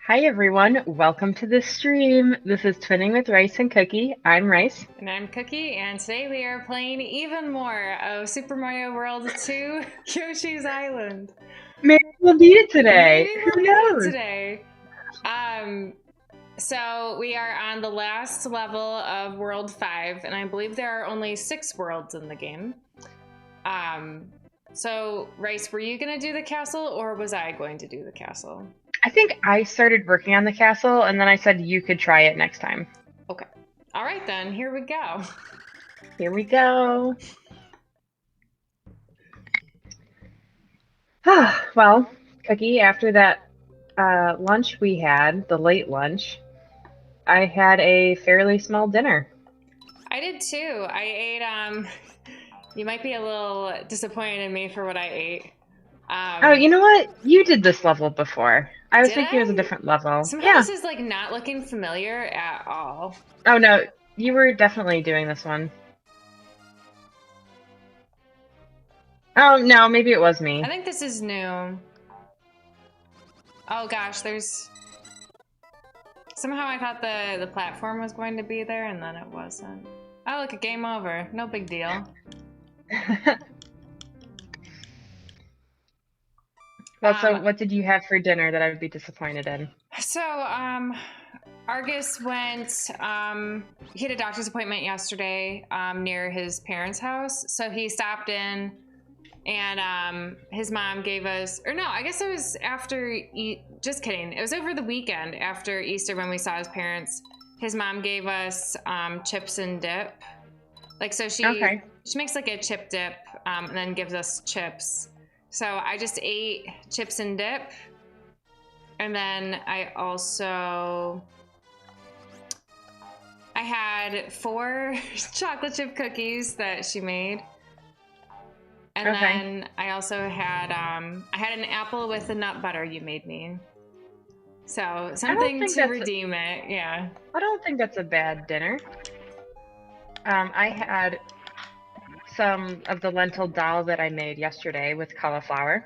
Hi everyone, welcome to the stream. This is Twinning with Rice and Cookie. I'm Rice. And I'm Cookie, and today we are playing even more of Super Mario World 2 Yoshi's Island. Maybe we'll beat it today. Maybe we'll Who beat it knows? today. So we are on the last level of World 5, and I believe there are only 6 worlds in the game. So Rice, were you gonna do the castle, or was I going to do the castle? I think I started working on the castle and then I said you could try it next time. Okay. All right then, here we go. Here we go. Well, Cookie, after that lunch we had, the late lunch, I had a fairly small dinner. I did too. I ate, you might be a little disappointed in me for what I ate. Oh, you know what? You did this level before. I was Did thinking it was a I? different level. Somehow Yeah. this is like not looking familiar at all. Oh no, you were definitely doing this one. Oh no, maybe it was me. I think this is new. Oh gosh, there's... Somehow I thought the platform was going to be there and then it wasn't. Oh look, a game over. No big deal. Well, so what did you have for dinner that I would be disappointed in? So, Argus went, he had a doctor's appointment yesterday near his parents' house. So he stopped in and his mom gave us, or no, I guess it was after, just kidding. It was over the weekend after Easter when we saw his parents. His mom gave us chips and dip. Like, so she makes like a chip dip and then gives us chips. So I just ate chips and dip. And then I had 4 chocolate chip cookies that she made. And then I also had I had an apple with the nut butter you made me. So something to redeem it, yeah. I don't think that's a bad dinner. I had some of the lentil dal that I made yesterday with cauliflower.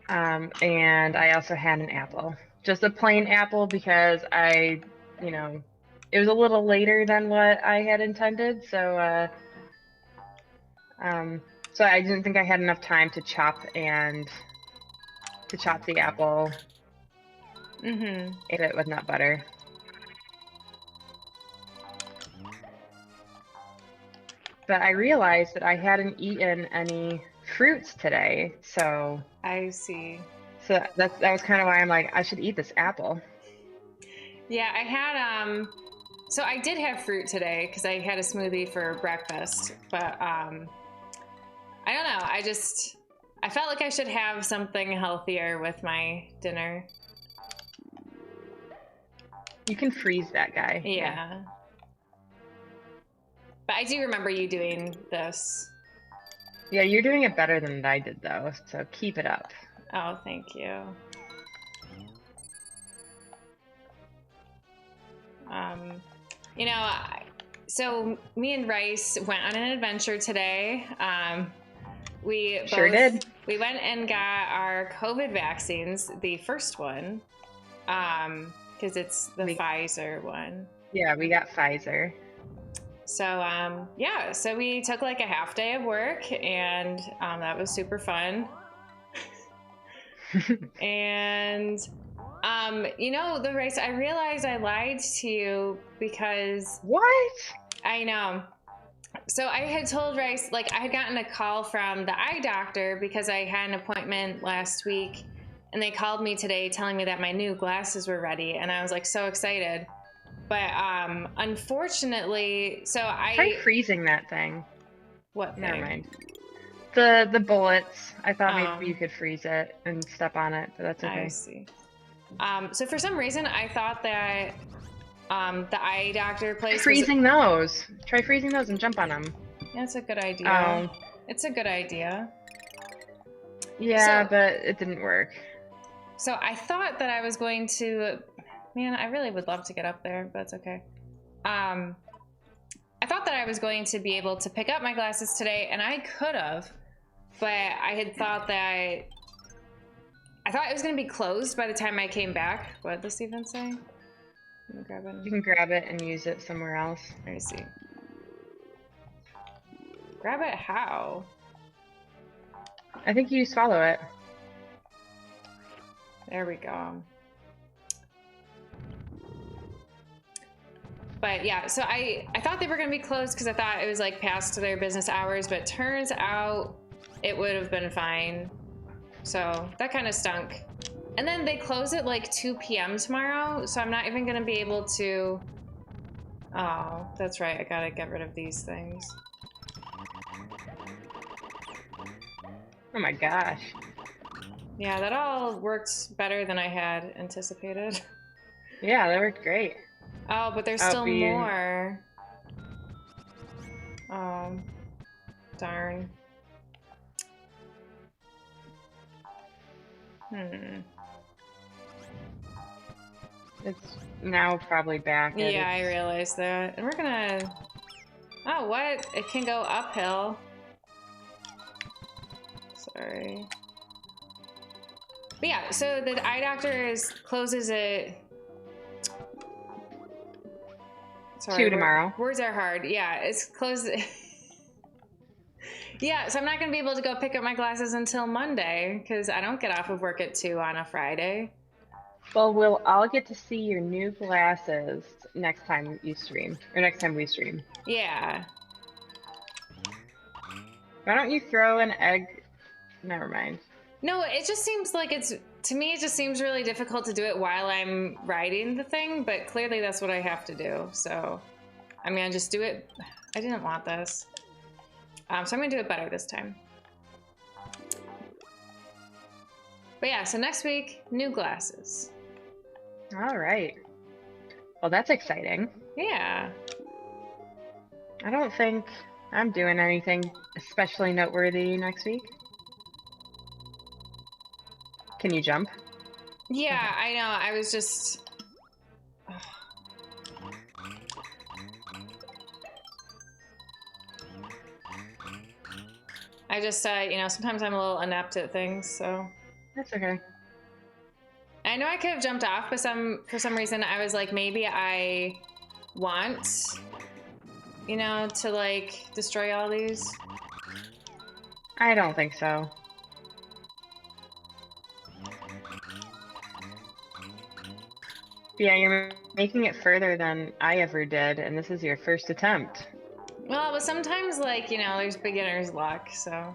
And I also had an apple. Just a plain apple because it was a little later than what I had intended, so so I didn't think I had enough time to chop the apple. Ate it with nut butter. But I realized that I hadn't eaten any fruits today, so I see. So that was kind of why I'm like, I should eat this apple. Yeah, I had so I did have fruit today because I had a smoothie for breakfast, but I don't know. I felt like I should have something healthier with my dinner. You can freeze that guy. Yeah. But I do remember you doing this. Yeah, you're doing it better than I did though, so keep it up. Oh, thank you. You know, so me and Rice went on an adventure today. We sure did. We went and got our COVID vaccines, the first one, because it's the Pfizer one. Yeah, we got Pfizer. So, yeah, so we took like a half day of work and that was super fun. And you know, the Rice, I realized I lied to you because... What? I know. So I had told Rice, like, I had gotten a call from the eye doctor because I had an appointment last week and they called me today telling me that my new glasses were ready and I was like so excited. But unfortunately, so I... Try freezing that thing. What thing? Never mind. The bullets. I thought maybe you could freeze it and step on it, but that's okay. I see. So for some reason, I thought that the eye doctor place freezing those. Try freezing those and jump on them. That's a good idea. It's a good idea. Yeah, but it didn't work. So I thought that I was going to... Man, I really would love to get up there, but it's okay. I thought that I was going to be able to pick up my glasses today, and I could have, but I had thought that I thought it was going to be closed by the time I came back. What did this even say? Let me grab it. You can grab it and use it somewhere else. Let me see. Grab it how? I think you swallow it. There we go. But yeah, so I thought they were going to be closed because I thought it was like past their business hours, but turns out it would have been fine. So that kind of stunk. And then they close at like 2 p.m. tomorrow, so I'm not even going to be able to... Oh, that's right. I got to get rid of these things. Oh my gosh. Yeah, that all worked better than I had anticipated. Yeah, that worked great. Oh, but there's still more. Oh, darn. It's now probably back. Yeah, I realized that. And we're gonna... Oh, what? It can go uphill. Sorry. But yeah, so the eye doctor closes at... Sorry, 2 tomorrow. Words are hard. Yeah, it's closed... Yeah, so I'm not going to be able to go pick up my glasses until Monday because I don't get off of work at 2 on a Friday. Well, we'll all get to see your new glasses next time you stream, or next time we stream. Yeah. Why don't you throw an egg? Never mind. No, it just seems like it's... To me, it just seems really difficult to do it while I'm riding the thing, but clearly that's what I have to do, so... I'm going to just do it... I didn't want this. So I'm going to do it better this time. But yeah, so next week, new glasses. All right. Well, that's exciting. Yeah. I don't think I'm doing anything especially noteworthy next week. Can you jump? Yeah, okay. I know. I was just... I just, you know, sometimes I'm a little inept at things, so... That's okay. I know I could have jumped off, but for some reason I was like, maybe I want, you know, to, like, destroy all these. I don't think so. Yeah, you're making it further than I ever did, and this is your first attempt. Well, but sometimes, like, you know, there's beginner's luck, so...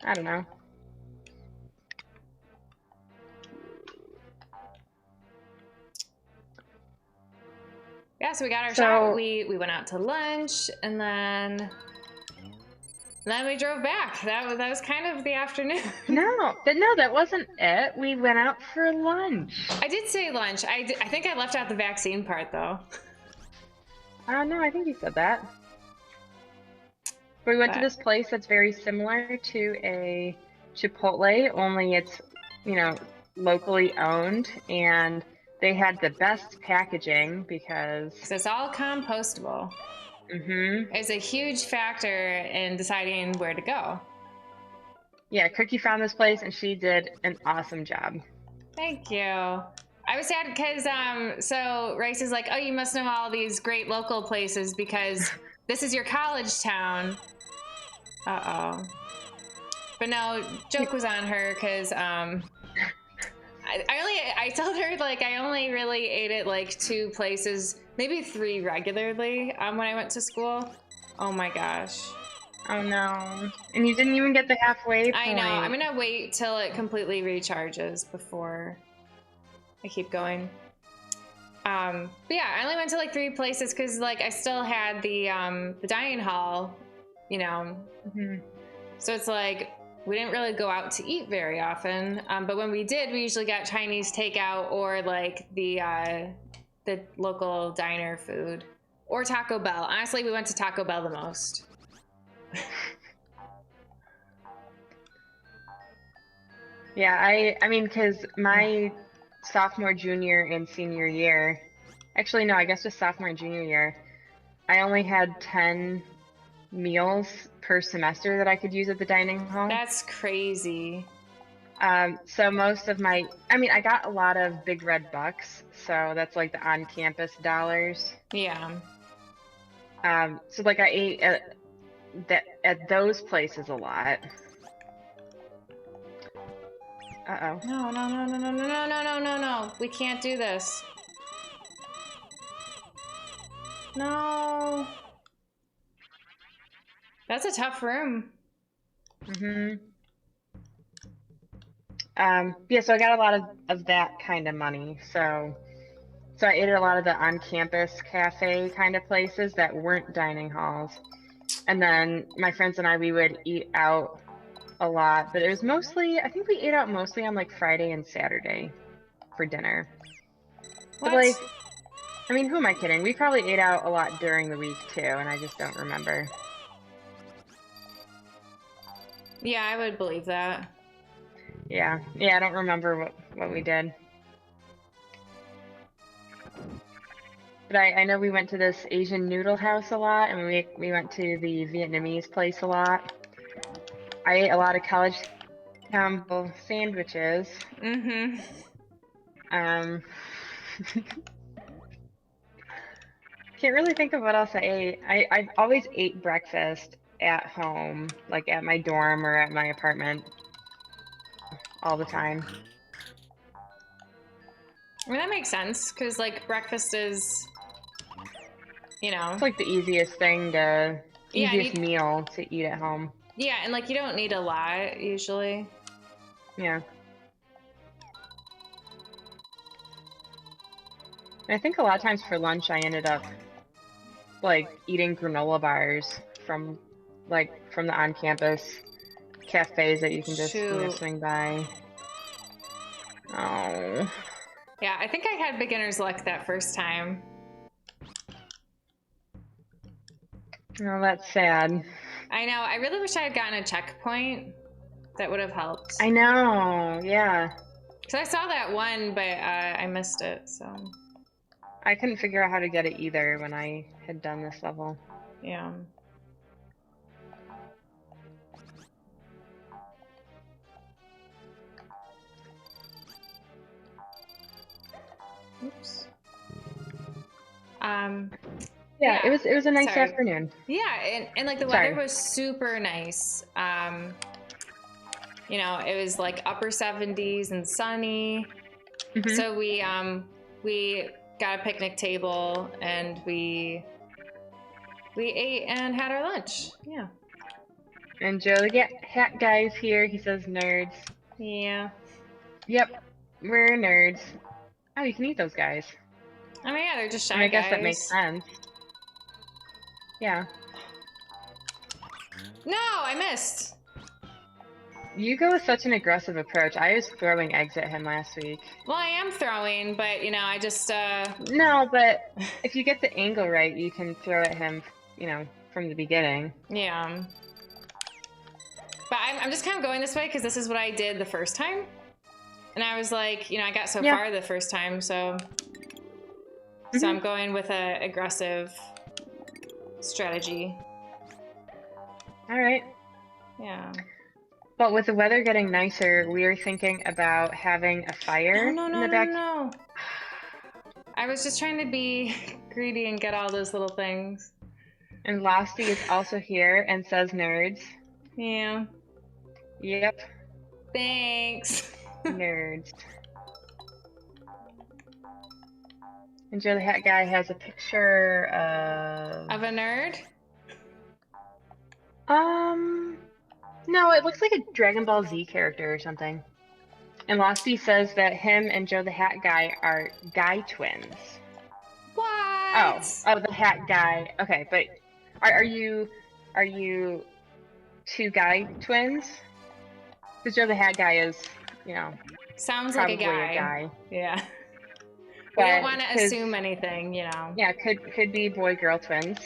I don't know. Yeah, so we got our shot. We went out to lunch, and then we drove back. That was kind of the afternoon. No, that wasn't it. We went out for lunch. I did say lunch. I think I left out the vaccine part, though. No, I think you said that. We went to this place that's very similar to a Chipotle, only it's, you know, locally owned, and they had the best packaging because it's all compostable. Mm-hmm. It's a huge factor in deciding where to go. Yeah, Cookie found this place and she did an awesome job. Thank you. I was sad because so Rice is like, oh, you must know all these great local places because this is your college town. Uh-oh. But no, joke was on her because I told her, like, I only really ate at, like, 2 places, maybe 3 regularly when I went to school. Oh my gosh. Oh no. And you didn't even get the halfway point. I know. I'm going to wait till it completely recharges before I keep going. But yeah, I only went to, like, 3 places because, like, I still had the dining hall, you know. Mm-hmm. So it's like... We didn't really go out to eat very often, but when we did, we usually got Chinese takeout or like the local diner food or Taco Bell. Honestly, we went to Taco Bell the most. Yeah, I mean, because my sophomore, junior, and senior year, actually no, I guess just sophomore and junior year, I only had 10 meals per semester that I could use at the dining hall. That's crazy. So most of my, I mean, I got a lot of big red bucks, so that's like the on-campus dollars. Yeah. So like I ate at those places a lot. Uh-oh. No, no, no, no, no, no, no, no, no, no, no. We can't do this. No. That's a tough room. Mm-hmm. Yeah, so I got a lot of that kind of money. So I ate at a lot of the on-campus cafe kind of places that weren't dining halls. And then my friends and I, we would eat out a lot, but it was mostly, I think we ate out mostly on like Friday and Saturday for dinner. But What? like, I mean, who am I kidding? We probably ate out a lot during the week too, and I just don't remember. Yeah, I would believe that. Yeah, I don't remember what we did. But I know we went to this Asian noodle house a lot, and we went to the Vietnamese place a lot. I ate a lot of college combo sandwiches. Mm-hmm. Um, can't really think of what else I ate. I've always ate breakfast at home, like at my dorm or at my apartment, all the time. I mean, that makes sense, because, like, breakfast is, you know... It's like the easiest meal to eat at home. Yeah, and, like, you don't need a lot, usually. Yeah. And I think a lot of times for lunch I ended up, like, eating granola bars from the on-campus cafes that you can just, swing by. Oh. Yeah, I think I had beginner's luck that first time. Oh, that's sad. I know. I really wish I had gotten a checkpoint. That would have helped. I know, yeah. Because I saw that one, but I missed it, so... I couldn't figure out how to get it either when I had done this level. Yeah. Oops. Yeah, it was a nice afternoon. Yeah, and like the weather was super nice. You know, it was like upper 70s and sunny. Mm-hmm. So we got a picnic table and we ate and had our lunch. Yeah. And Joe the hat guy's here. He says nerds. Yeah. Yep, we're nerds. Oh, you can eat those guys. I mean, yeah, they're just shy I guess guys. that makes sense. Yeah. No, I missed. You go with such an aggressive approach. I was throwing eggs at him last week. Well, I am throwing, but, you know, I just... No, but if you get the angle right, you can throw at him, you know, from the beginning. Yeah. But I'm just kind of going this way because this is what I did the first time. And I was like, you know, I got so far the first time, so... Mm-hmm. So I'm going with a aggressive strategy. All right. Yeah. But with the weather getting nicer, we are thinking about having a fire in the back. No. I was just trying to be greedy and get all those little things. And Losty is also here and says nerds. Yeah. Yep. Thanks. Nerds. And Joe the Hat Guy has a picture of a nerd? No, it looks like a Dragon Ball Z character or something. And Losty says that him and Joe the Hat Guy are guy twins. What? Oh, the Hat Guy. Okay, but are you two guy twins? Because Joe the Hat Guy is, you know, sounds like a guy. Yeah. We don't want to assume anything, you know. Yeah, could be boy-girl twins.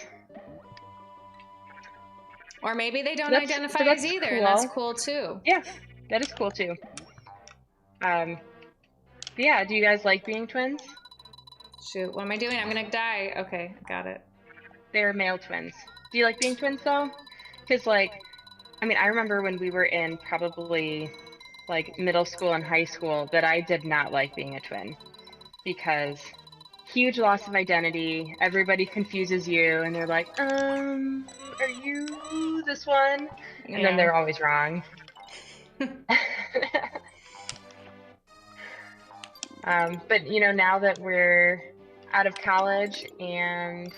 Or maybe they don't identify as either, cool. And that's cool too. Yeah, that is cool too. Yeah, do you guys like being twins? Shoot, what am I doing? I'm gonna die. Okay, got it. They're male twins. Do you like being twins though? Because like, I mean, I remember when we were in probably like middle school and high school that I did not like being a twin because huge loss of identity. Everybody confuses you and they're like, are you this one? And then Yeah. they're always wrong. But you know, now that we're out of college and,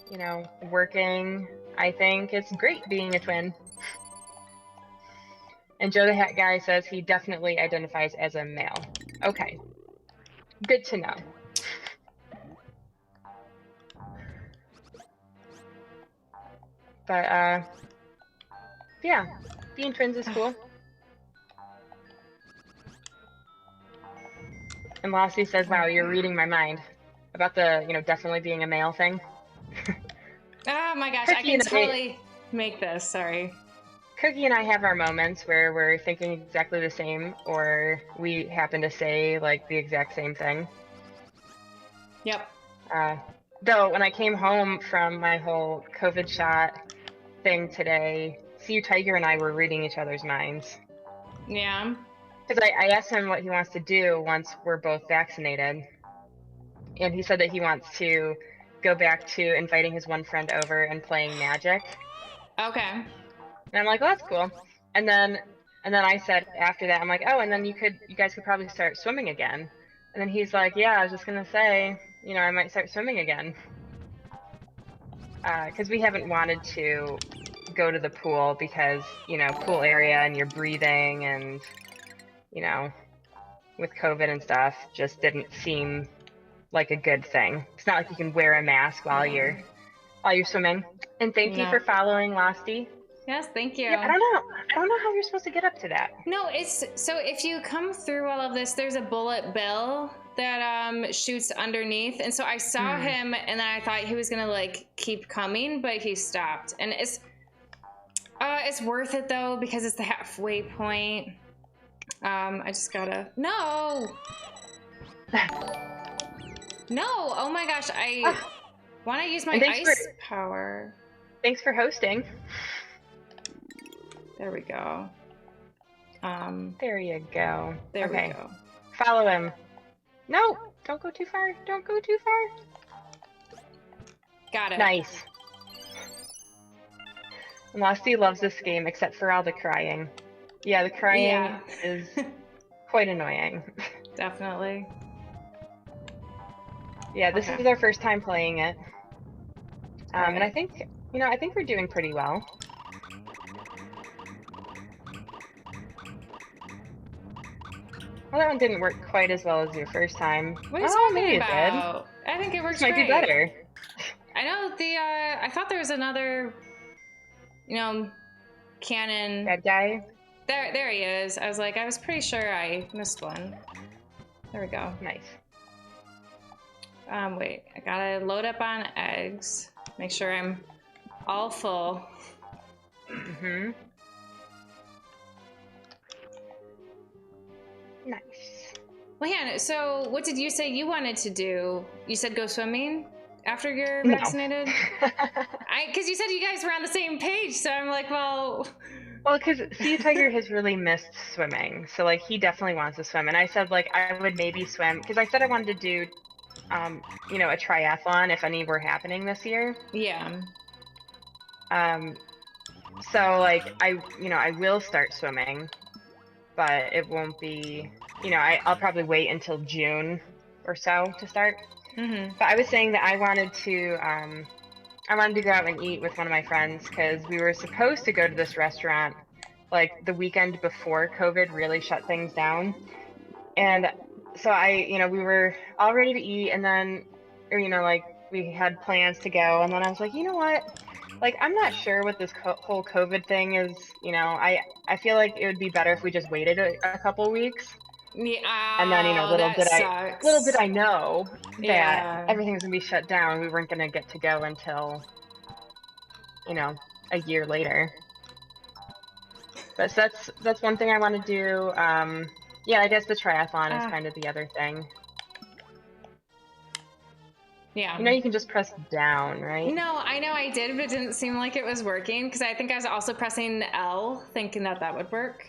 you know, working, I think it's great being a twin. And Joe the Hat Guy says he definitely identifies as a male. Okay, good to know. But yeah, being twins is cool. And Lassie says, "Wow, you're reading my mind about the, you know, definitely being a male thing." Oh my gosh, I Cookie can and totally make this. Sorry. Cookie and I have our moments where we're thinking exactly the same, or we happen to say like the exact same thing. Yep. Though when I came home from my whole COVID shot thing today, See Tiger and I were reading each other's minds. Yeah. Because I asked him what he wants to do once we're both vaccinated. And he said that he wants to go back to inviting his one friend over and playing Magic. Okay. And I'm like, well, that's cool. And then I said after that, I'm like, oh, and then you guys could probably start swimming again. And then he's like, yeah, I was just gonna say, you know, I might start swimming again. Because we haven't wanted to go to the pool because, you know, pool area and you're breathing and, you know, with COVID and stuff, just didn't seem like a good thing. It's not like you can wear a mask while you're swimming. And thank you No. for following Losty. Yes, thank you. Yeah, I don't know how you're supposed to get up to that. No, it's so if you come through all of this, there's a bullet bill that shoots underneath, and so I saw him, and then I thought he was gonna like keep coming, but he stopped, and it's worth it though because it's the halfway point. I just gotta no. Oh my gosh, I want to use my ice power. Thanks for hosting. There we go. There you go. There we go. Follow him. No, don't go too far. Don't go too far. Got it. Nice. Losty loves this game except for all the crying. Yeah, the crying is quite annoying. Definitely. Yeah, this is our first time playing it. And I think, you know, I think we're doing pretty well. Well, that one didn't work quite as well as your first time. What are you talking about? I think it works great. Might be better. I know I thought there was another, you know, cannon. Bad guy? There he is. I was like, I was pretty sure I missed one. There we go. Nice. Wait, I gotta load up on eggs. Make sure I'm all full. Mm-hmm. Nice. Well, Hannah, so what did you say you wanted to do? You said go swimming after you're No. vaccinated? Because you said you guys were on the same page, so I'm like, well... Well, because Sea Tiger has really missed swimming, so, like, he definitely wants to swim. And I said, like, I would maybe swim, because I said I wanted to do, you know, a triathlon if any were happening this year. Yeah. So, like, I will start swimming, but it won't be, you know, I'll probably wait until June or so to start. Mm-hmm. But I was saying that I wanted to go out and eat with one of my friends because we were supposed to go to this restaurant like the weekend before COVID really shut things down. And so we were all ready to eat, and then, like, we had plans to go, and then I was like, you know what? Like, I'm not sure what this whole COVID thing is. You know, I feel like it would be better if we just waited a couple weeks. Yeah, and then, little did I know that everything was gonna be shut down. We weren't gonna get to go until, a year later. But so that's one thing I want to do. Yeah, I guess the triathlon is kind of the other thing. Yeah. You know, you can just press down, right? No, I know I did, but it didn't seem like it was working because I think I was also pressing L, thinking that that would work.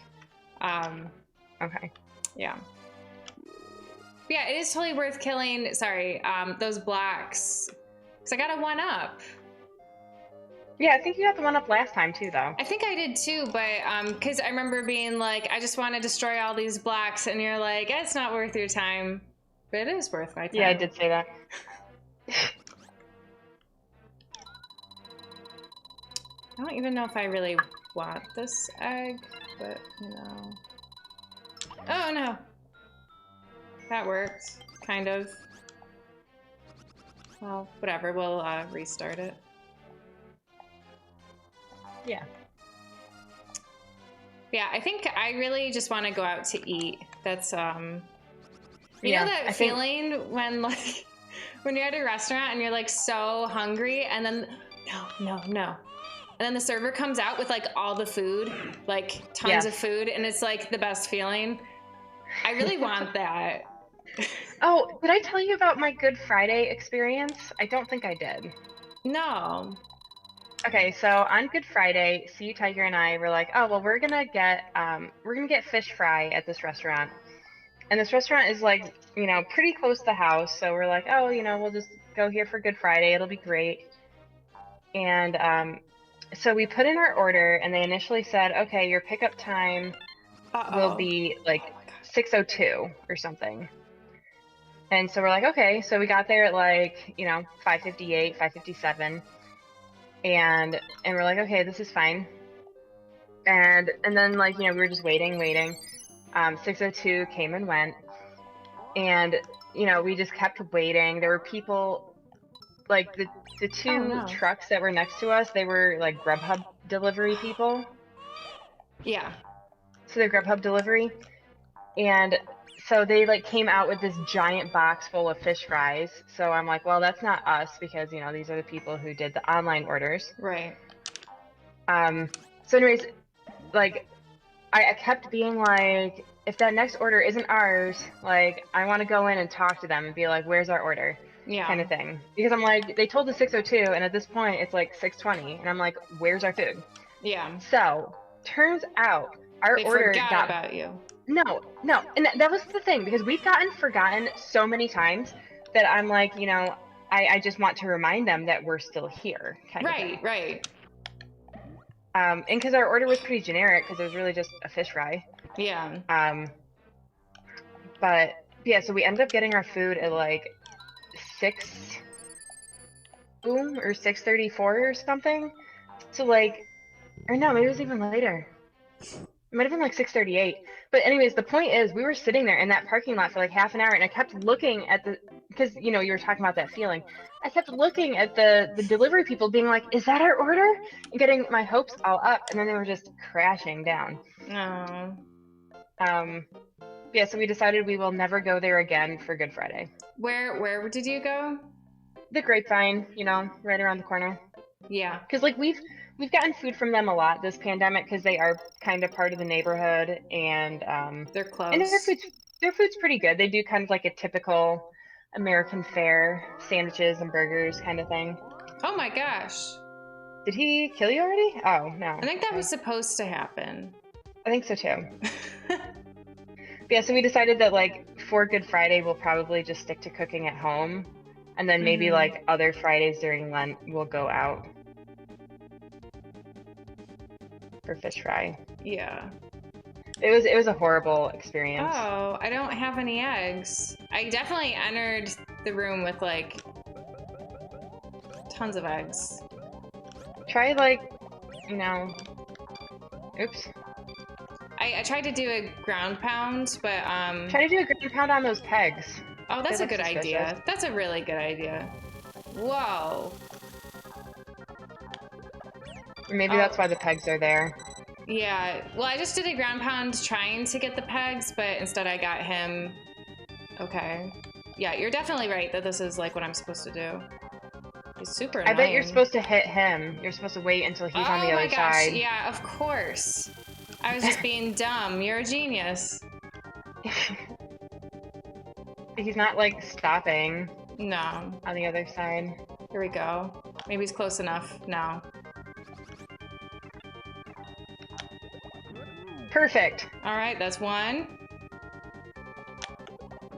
Okay. Yeah. Yeah, it is totally worth killing. Sorry, those blacks, because I got a 1-up. Yeah, I think you got the one up last time too, though. I think I did too, but because I remember being like, I just want to destroy all these blacks, and you're like, it's not worth your time, but it is worth my time. Yeah, I did say that. I don't even know if I really want this egg, but you know. Oh no, that worked, kind of. Well, whatever. We'll restart it. Yeah. Yeah, I think I really just want to go out to eat. That's you Yeah, know that feeling when like when you're at a restaurant and you're like so hungry and then no. And then the server comes out with like all the food, like tons of food, and it's like the best feeling. I really want that. Oh, did I tell you about my Good Friday experience? I don't think I did. No. Okay, so on Good Friday, See Tiger and I were like, oh well, we're gonna get fish fry at this restaurant, and this restaurant is like, you know, pretty close to the house. So we're like, oh, you know, we'll just go here for Good Friday. It'll be great. And so we put in our order, and they initially said, okay, your pickup time will be like 6:02 or something. And so we're like, okay. So we got there at like, you know, 5:58, 5:57. And we're like, okay, this is fine. And then like, you know, we were just waiting. 6:02 came and went. And, you know, we just kept waiting. There were people, like the two trucks that were next to us, they were like Grubhub delivery people. Yeah. So they're Grubhub delivery. And so they like came out with this giant box full of fish fries. So I'm like, well, that's not us because, you know, these are the people who did the online orders. Right. So anyways, like I kept being like, if that next order isn't ours, like I want to go in and talk to them and be like, where's our order? Yeah. Kind of thing. Because I'm like, they told us 6:02 and at this point it's like 6:20 and I'm like, where's our food? Yeah. So turns out our order forgot about you. No. And that was the thing, because we've gotten forgotten so many times that I'm like, you know, I just want to remind them that we're still here. Kind of thing. Right. And because our order was pretty generic, because it was really just a fish fry. Yeah. But yeah, so we ended up getting our food at like 6 or 6:34 or something. So like, or no, maybe it was even later. It might have been like 6:38. But anyways, the point is we were sitting there in that parking lot for like half an hour and I kept looking at because you know, you were talking about that feeling. I kept looking at the delivery people being like, is that our order? And getting my hopes all up, and then they were just crashing down. Yeah, so we decided we will never go there again for Good Friday. Where did you go? The Grapevine, you know, right around the corner. Yeah. Because like we've gotten food from them a lot this pandemic because they are kind of part of the neighborhood, and they're close. And their food's pretty good. They do kind of like a typical American fare, sandwiches and burgers kind of thing. Oh my gosh. Did he kill you already? Oh no. I think that was supposed to happen. I think so too. Yeah, so we decided that like for Good Friday we'll probably just stick to cooking at home, and then maybe like other Fridays during Lent we'll go out for fish fry. Yeah. It was a horrible experience. Oh, I don't have any eggs. I definitely entered the room with like tons of eggs. Try like, you know, oops. I tried to do a ground pound, but try to do a ground pound on those pegs. Oh, that's a good idea. That's a really good idea. Whoa. Maybe that's why the pegs are there. Yeah. Well, I just did a ground pound trying to get the pegs, but instead I got him. Okay. Yeah, you're definitely right that this is like what I'm supposed to do. He's super annoying. I bet you're supposed to hit him. You're supposed to wait until he's on the other side. Yeah, of course. I was just being dumb. You're a genius. He's not like stopping. No. on the other side. Here we go. Maybe he's close enough now. Perfect. All right, that's one.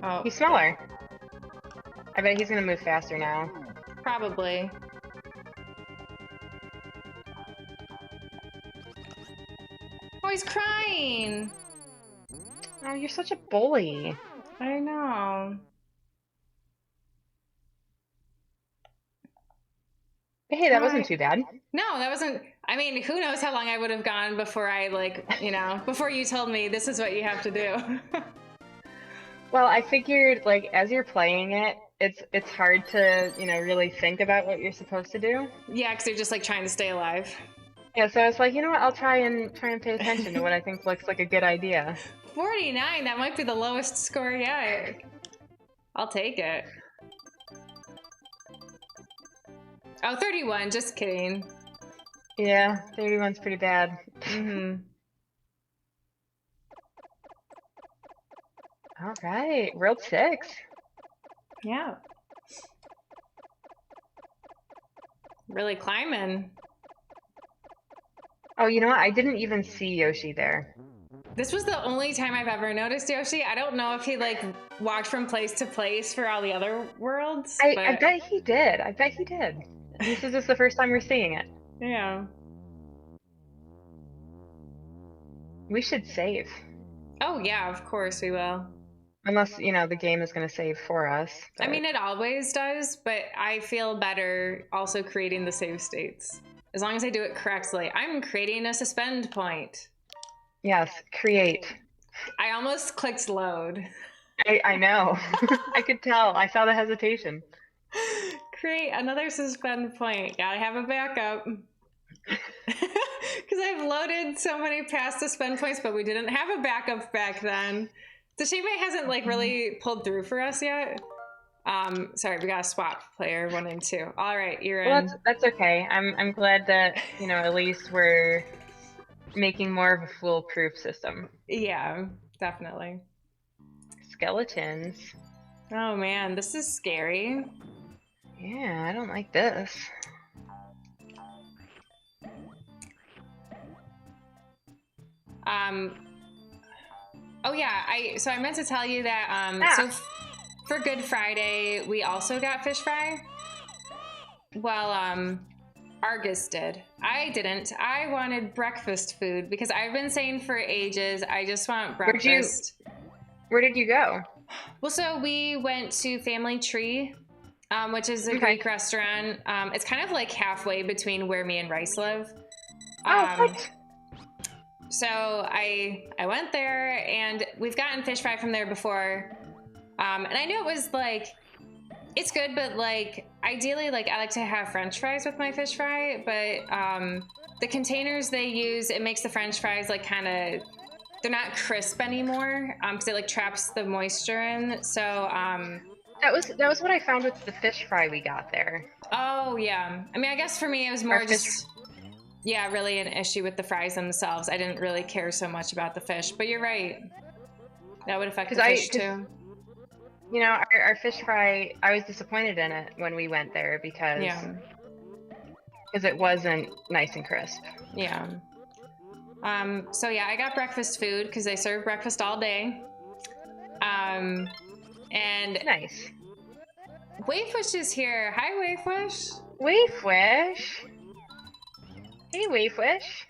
Oh. He's smaller. I bet he's gonna move faster now. Probably. Oh, he's crying. Oh, you're such a bully. I know. Hey, that wasn't too bad. No, that wasn't. I mean, who knows how long I would have gone before I, like, you know, before you told me this is what you have to do. Well, I figured, like, as you're playing it, it's hard to, you know, really think about what you're supposed to do. Yeah, because you're just, like, trying to stay alive. Yeah, so I was like, you know what? I'll try and pay attention to what I think looks like a good idea. 49, that might be the lowest score yet. I'll take it. Oh, 31, just kidding. Yeah, 31's pretty bad. Mm-hmm. All right, World 6. Yeah. Really climbing. Oh, you know what? I didn't even see Yoshi there. This was the only time I've ever noticed Yoshi. I don't know if he, like, walked from place to place for all the other worlds. I bet he did. I bet he did. This is just the first time we're seeing it. Yeah. We should save. Oh, yeah, of course we will. Unless, you know, the game is going to save for us. I mean, it always does, but I feel better also creating the save states. As long as I do it correctly. I'm creating a suspend point. Yes, create. I almost clicked load. I know. I could tell. I saw the hesitation. Create another suspend point. Gotta have a backup. Because I've loaded so many past suspend points, but we didn't have a backup back then. The shame it hasn't, like, really pulled through for us yet. Sorry, we gotta swap player 1 and 2. All right, you're in. Well, that's okay. I'm glad that, you know, at least we're making more of a foolproof system. Yeah, definitely. Skeletons. Oh man, this is scary. Yeah, I don't like this. Oh yeah, I meant to tell you that so for Good Friday we also got fish fry. Well, Argus did. I didn't. I wanted breakfast food because I've been saying for ages I just want breakfast. Where did you go? Well, so we went to Family Tree, which is a Greek restaurant. It's kind of like halfway between where me and Rice live. What? So I went there, and we've gotten fish fry from there before. And I knew it was, like, it's good, but, like, ideally, like, I like to have French fries with my fish fry, but the containers they use, it makes the French fries, like, kind of, they're not crisp anymore, because it, like, traps the moisture in. So that was what I found with the fish fry we got there. Oh yeah, I mean, I guess for me it was more just, yeah, really an issue with the fries themselves. I didn't really care so much about the fish, but you're right, that would affect the fish too. You know, our fish fry, I was disappointed in it when we went there because it wasn't nice and crisp. Yeah. So yeah, I got breakfast food because they serve breakfast all day. And nice. Wavewish is here. Hi, Wavewish. Wavewish. Hey, Wavewish.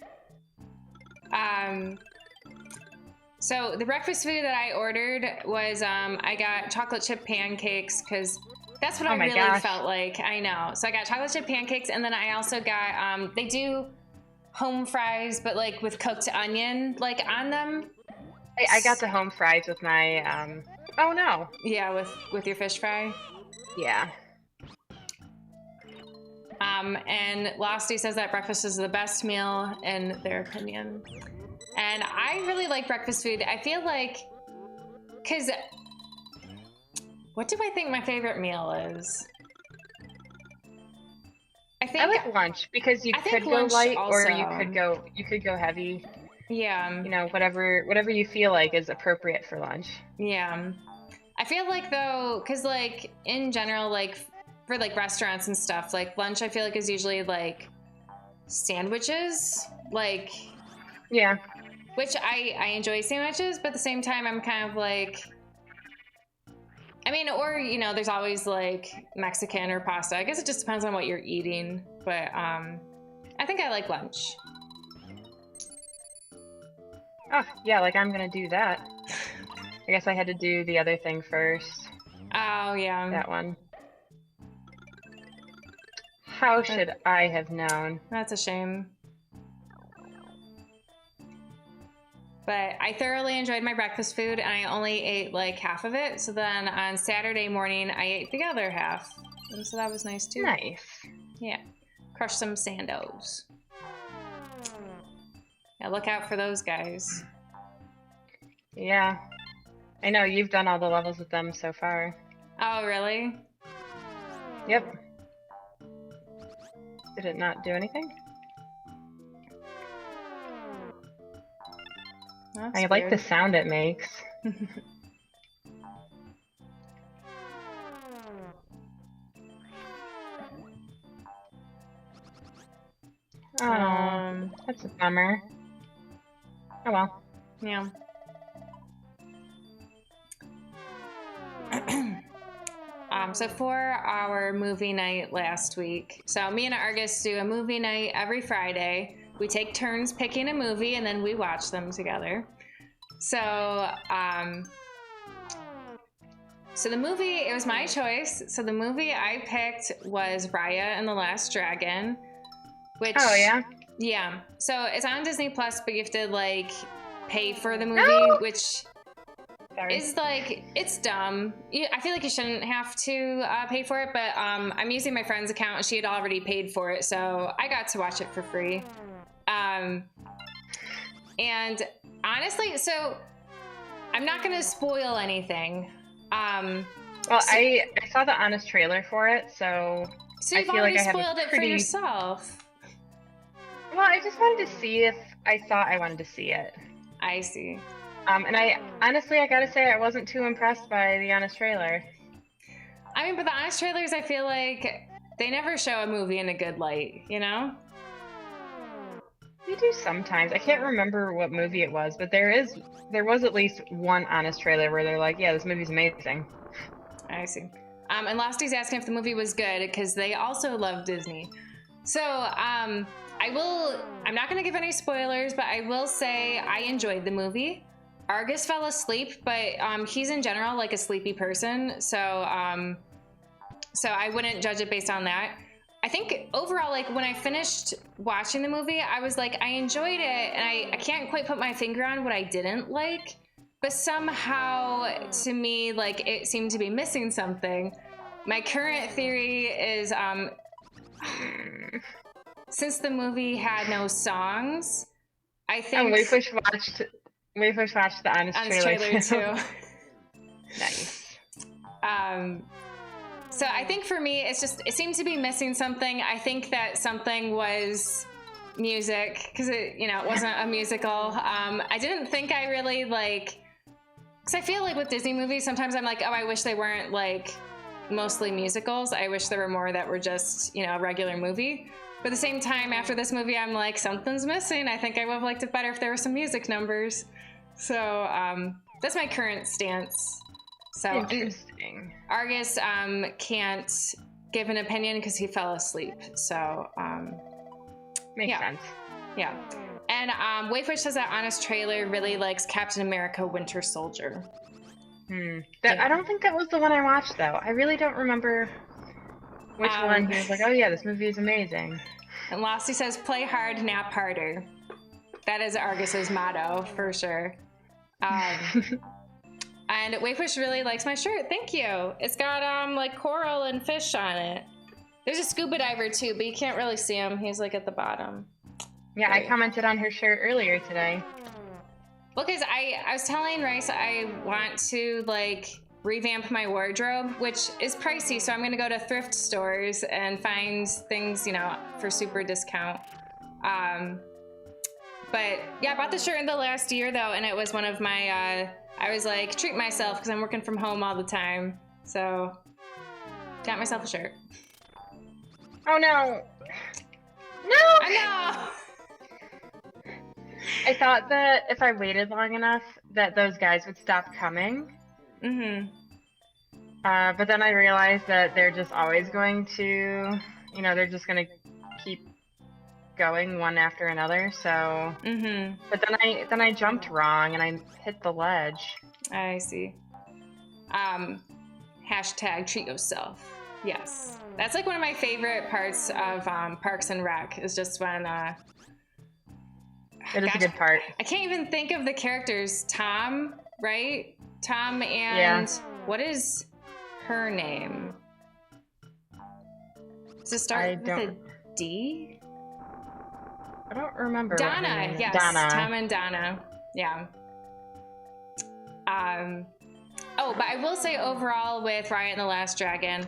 So the breakfast food that I ordered was I got chocolate chip pancakes because that's what I really felt like. I know. So I got chocolate chip pancakes, and then I also got they do home fries, but like with cooked onion like on them. I got the home fries with my oh no. Yeah, with your fish fry. Yeah. And Losty says that breakfast is the best meal in their opinion. And I really like breakfast food. I feel like, because what do I think my favorite meal is? I like lunch because you could go light or you could go heavy. Yeah. You know, whatever you feel like is appropriate for lunch. Yeah. I feel like though, because like in general, like for like restaurants and stuff, like lunch, I feel like is usually like sandwiches, like Yeah. which I enjoy sandwiches, but at the same time, I'm kind of like, I mean, or you know, there's always like Mexican or pasta. I guess it just depends on what you're eating, but I think I like lunch. Oh, yeah, like I'm gonna do that. I guess I had to do the other thing first. Oh yeah, That one. How should I have known? that's a shame. But I thoroughly enjoyed my breakfast food, and I only ate like half of it. So then on Saturday morning, I ate the other half, and so that was nice too. Nice. Yeah, crush some sandos. Yeah, look out for those guys. Yeah. I know, you've done all the levels with them so far. Oh, really? Yep. Did it not do anything? That's I like the weird. sound it makes. Oh, that's a bummer. Oh well. Yeah. So for our movie night last week, so me and Argus do a movie night every Friday. We take turns picking a movie and then we watch them together. So, so the movie, it was my choice. So the movie I picked was Raya and the Last Dragon, which... Oh, yeah? Yeah. So it's on Disney Plus, but you have to like pay for the movie, No! which Sorry. is like, it's dumb. I feel like you shouldn't have to pay for it, but I'm using my friend's account and she had already paid for it, so I got to watch it for free. And honestly, so I'm not going to spoil anything. Well, I saw the honest trailer for it, so So you've I feel already like I have spoiled a it pretty... for yourself. Well, I just wanted to see if I thought I wanted to see it. I see. And I honestly, I gotta say, I wasn't too impressed by the honest trailer. I mean, but the honest trailers, I feel like they never show a movie in a good light, you know? They do sometimes. I can't remember what movie it was, but there was at least one honest trailer where they're like, yeah, this movie's amazing. I see. And Losty's asking if the movie was good because they also love Disney. So, I'm not going to give any spoilers, but I will say I enjoyed the movie. Argus fell asleep, but he's in general like a sleepy person. So, so I wouldn't judge it based on that. I think overall, like when I finished watching the movie, I was like, I enjoyed it. And I can't quite put my finger on what I didn't like. But somehow, to me, like it seemed to be missing something. My current theory is, since the movie had no songs, I think... And we first watched the honest trailer too. Nice. So I think for me, it seemed to be missing something. I think that something was music, because it wasn't a musical. I didn't think I really like... Because I feel like with Disney movies, sometimes I'm like, oh, I wish they weren't like mostly musicals. I wish there were more that were just, a regular movie. But at the same time, after this movie, I'm like, something's missing. I think I would have liked it better if there were some music numbers. So that's my current stance. So interesting. Argus can't give an opinion because he fell asleep. So makes sense. Yeah. And Wayfish says that Honest Trailer really likes Captain America Winter Soldier. I don't think that was the one I watched, though. I really don't remember which one. He was like, oh yeah, this movie is amazing. And Losty says, play hard, nap harder. That is Argus's motto, for sure. And Wayfish really likes my shirt. Thank you. It's got like coral and fish on it. There's a scuba diver, too, but you can't really see him. He's like at the bottom. Yeah, I commented on her shirt earlier today. Well, because I was telling Rice I want to like revamp my wardrobe, which is pricey, so I'm gonna go to thrift stores and find things, for super discount. But yeah, I bought the shirt in the last year though, and it was one of my, I was like, treat myself because I'm working from home all the time. So got myself a shirt. Oh no. No! I know! I thought that if I waited long enough that those guys would stop coming. Mm-hmm. But then I realized that they're just always going to, they're just going to keep going one after another. So, Mm-hmm. but then I jumped wrong and I hit the ledge. I see. Hashtag treat yourself. Yes. That's like one of my favorite parts of Parks and Rec is just when It is a good part. I can't even think of the characters. Tom, right? Tom and Yeah. what is her name? Does it start with a D? I don't remember. Donna, yes. Donna. Tom and Donna. Yeah. Oh, but I will say overall with Riot and the Last Dragon,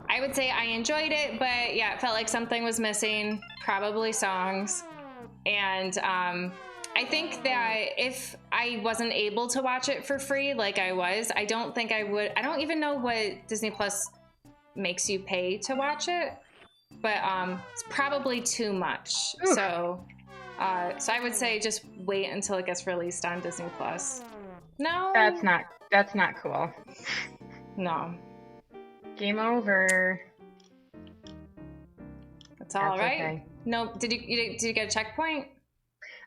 I would say I enjoyed it, but yeah, it felt like something was missing, probably songs. And I think that if I wasn't able to watch it for free like I was, I don't think I would. I don't even know what Disney Plus makes you pay to watch it, but it's probably too much. Oof. So I would say just wait until it gets released on Disney Plus. No, that's not cool. No. Game over. That's all right. Okay. No, did you get a checkpoint?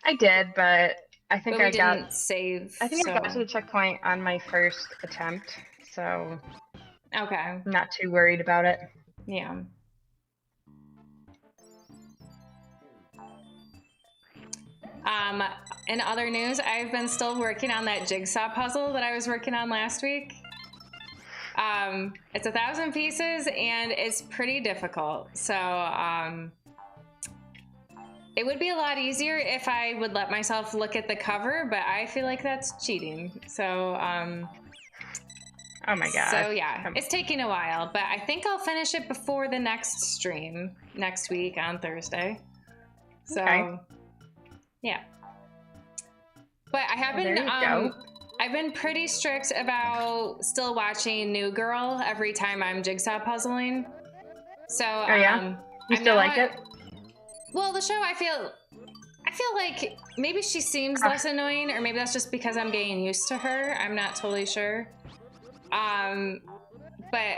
I did, but I think I didn't save. I think I got to the checkpoint on my first attempt, so okay. I'm not too worried about it. Yeah. In other news, I've been still working on that jigsaw puzzle that I was working on last week. It's 1,000 pieces and it's pretty difficult. So, it would be a lot easier if I would let myself look at the cover, but I feel like that's cheating. So, oh my god. So yeah, it's taking a while, but I think I'll finish it before the next stream next week on Thursday. So, okay. Yeah. But I have been, I've been pretty strict about still watching New Girl every time I'm jigsaw puzzling. So, oh yeah, you still like it? Well, the show, I feel like maybe she seems less annoying, or maybe that's just because I'm getting used to her. I'm not totally sure. But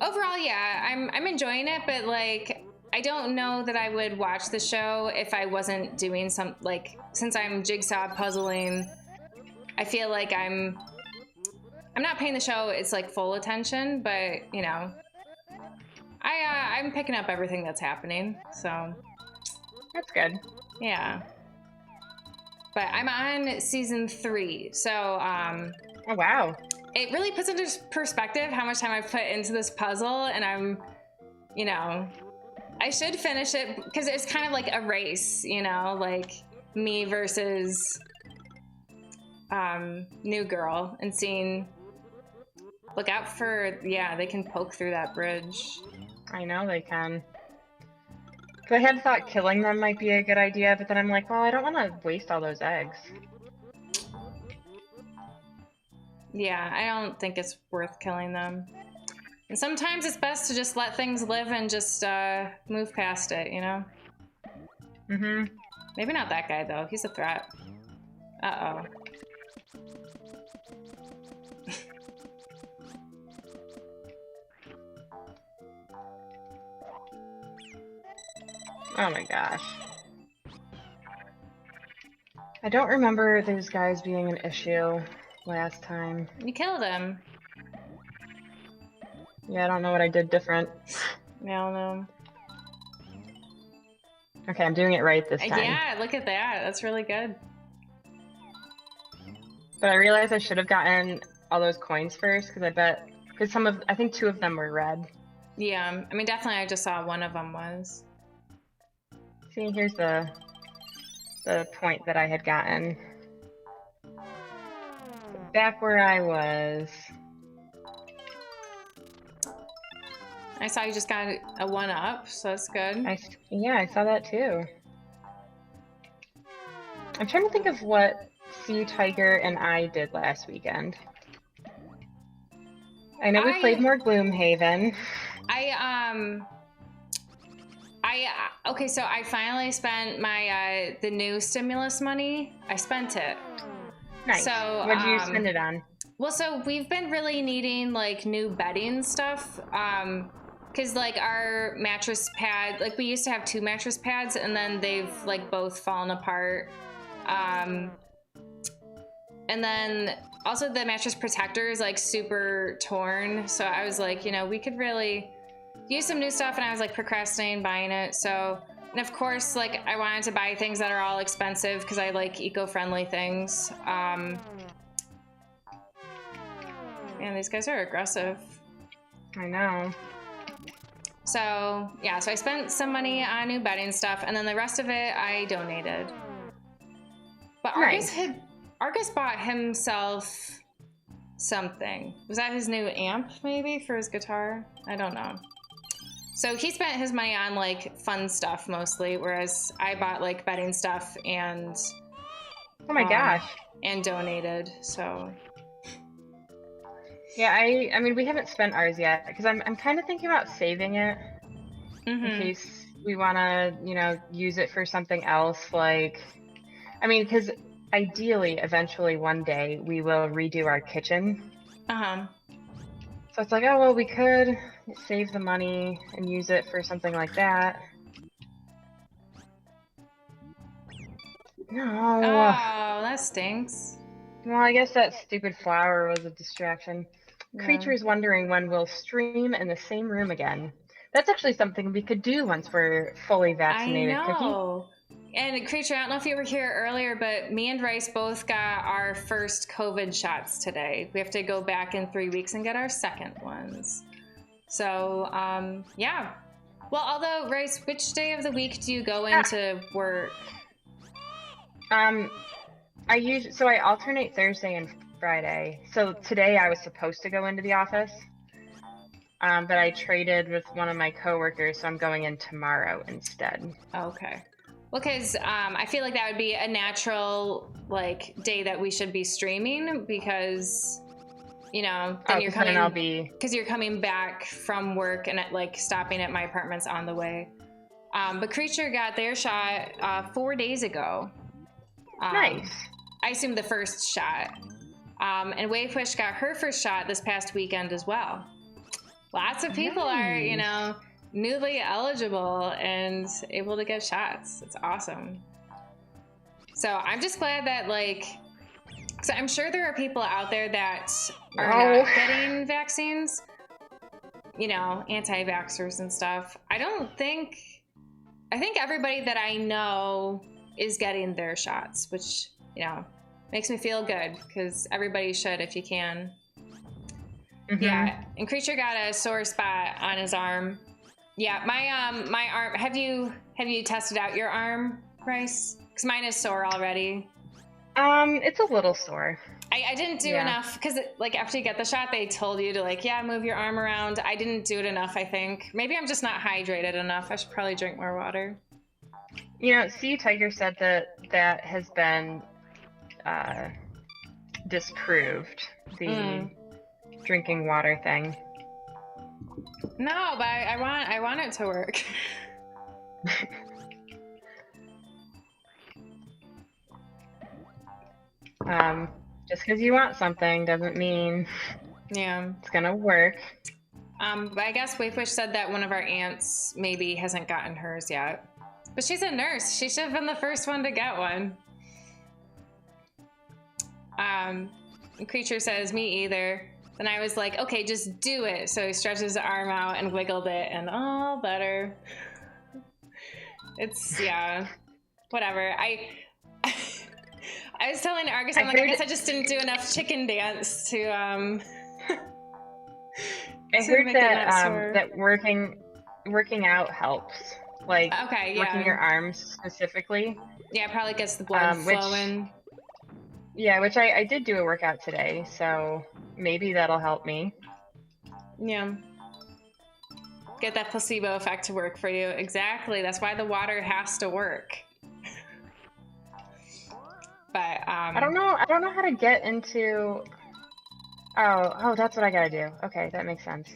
overall, yeah, I'm enjoying it, but like, I don't know that I would watch the show if I wasn't doing some, like, since I'm jigsaw puzzling, I feel like I'm not paying the show its like full attention, but you know, I'm picking up everything that's happening, so that's good. Yeah. But I'm on season 3, so oh wow. It really puts into perspective how much time I've put into this puzzle, and I'm, you know, I should finish it because it's kind of like a race, you know, like me versus New Girl, and seeing, look out for, yeah, they can poke through that bridge. I know they can. I had thought killing them might be a good idea, but then I'm like, well, I don't want to waste all those eggs. Yeah, I don't think it's worth killing them. And sometimes it's best to just let things live and just move past it, you know? Mm-hmm. Maybe not that guy, though. He's a threat. Uh-oh. Oh my gosh. I don't remember those guys being an issue last time. You killed him. Yeah, I don't know what I did different. I don't know. Okay, I'm doing it right this time. Yeah, look at that. That's really good. But I realized I should have gotten all those coins first, because I think 2 of them were red. Yeah, I mean, definitely I just saw one of them was. See, here's the point that I had gotten. Back where I was. I saw you just got a 1-up, so that's good. Yeah, I saw that too. I'm trying to think of what Sea Tiger and I did last weekend. I know we played more Gloomhaven. Okay, so I finally spent my the new stimulus money. I spent it. Nice. So what did you spend it on? Well, so we've been really needing like new bedding stuff. Because like our mattress pad, like we used to have 2 mattress pads, and then they've like both fallen apart. And then also the mattress protector is like super torn. So I was like, you know, we could really use some new stuff, and I was like procrastinating buying it. So, and of course, like I wanted to buy things that are all expensive because I like eco-friendly things. Man, these guys are aggressive. I know. So yeah, so I spent some money on new bedding stuff, and then the rest of it I donated. But Nice. Argus bought himself something. Was that his new amp maybe for his guitar? I don't know. So he spent his money on like fun stuff mostly, whereas I bought like bedding stuff and oh my gosh, and donated. So yeah, I mean we haven't spent ours yet because I'm kind of thinking about saving it in case we want to, you know, use it for something else. Like, I mean, because ideally, eventually one day we will redo our kitchen. So it's like, oh well, we could save the money and use it for something like that. No. Oh, that stinks. Well, I guess that stupid flower was a distraction. Yeah. Creature's wondering when we'll stream in the same room again. That's actually something we could do once we're fully vaccinated. I know. And Creature, I don't know if you were here earlier, but me and Rice both got our first COVID shots today. We have to go back in 3 weeks and get our second ones. So, yeah. Well, although, Rice, which day of the week do you go into work? I alternate Thursday and Friday. So today I was supposed to go into the office, but I traded with one of my coworkers, so I'm going in tomorrow instead. Okay. Well, because I feel like that would be a natural like day that we should be streaming because, you know, then you're coming because you're coming back from work and like stopping at my apartment's on the way. But Creature got their shot 4 days ago. Nice. I assume the first shot. And Wavewish got her first shot this past weekend as well. Lots of people are, you know, newly eligible and able to get shots. It's awesome. So I'm just glad that, like, so I'm sure there are people out there that are not getting vaccines, you know, anti-vaxxers and stuff. I think everybody that I know is getting their shots, which, you know, makes me feel good because everybody should if you can. Yeah, and Creature got a sore spot on his arm. Yeah, my arm. Have you tested out your arm, Rice? Because mine is sore already. It's a little sore. I didn't do enough because like after you get the shot, they told you to like move your arm around. I didn't do it enough. I think maybe I'm just not hydrated enough. I should probably drink more water. You know, Sea Tiger said that has been disproved. The drinking water thing. No, but I want it to work. Just because you want something doesn't mean it's gonna work. But I guess Wavewish said that one of our aunts maybe hasn't gotten hers yet. But she's a nurse. She should have been the first one to get one. Creature says, me either. Then I was like, okay, just do it. So he stretched his arm out and wiggled it, and all better. It's, whatever. I was telling Argus, I'm like, I guess I just didn't do enough chicken dance to, I heard that working out helps. Like, working your arms specifically. Yeah, it probably gets the blood flowing. Which I did do a workout today, so maybe that'll help me. Yeah. Get that placebo effect to work for you. Exactly. That's why the water has to work. But I don't know. I don't know how to get into. Oh, that's what I gotta do. Okay, that makes sense.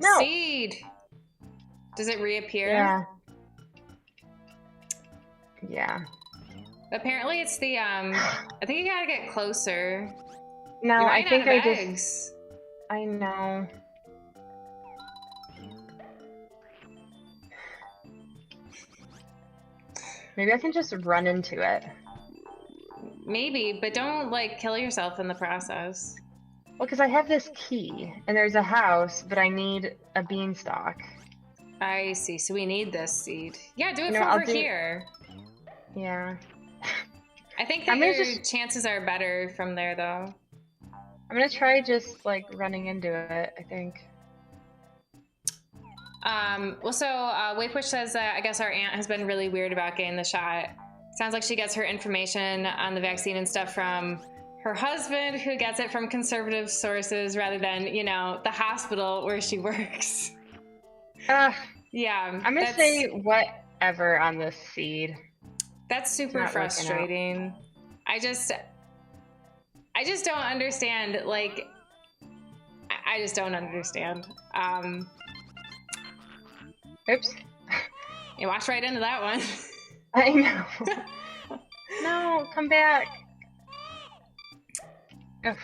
No. Seed. Does it reappear? Yeah. Yeah. Apparently, it's the I think you gotta get closer. No, You're I running think out I of just. eggs. I know. Maybe I can just run into it. Maybe, but don't like kill yourself in the process. Well, because I have this key and there's a house, but I need a beanstalk. I see. So we need this seed. Yeah, do it You know, from I'll over do- here. Yeah. I think that I'm gonna your just- chances are better from there, though. I'm gonna try just like running into it, I think. Well, so Waypush says that I guess our aunt has been really weird about getting the shot. Sounds like she gets her information on the vaccine and stuff from her husband, who gets it from conservative sources rather than, you know, the hospital where she works. Yeah, I'm gonna say whatever on this seed. that's super frustrating. I just don't understand. Like, I just don't understand. Oops. You walked right into that one. I know. No, come back. Ugh.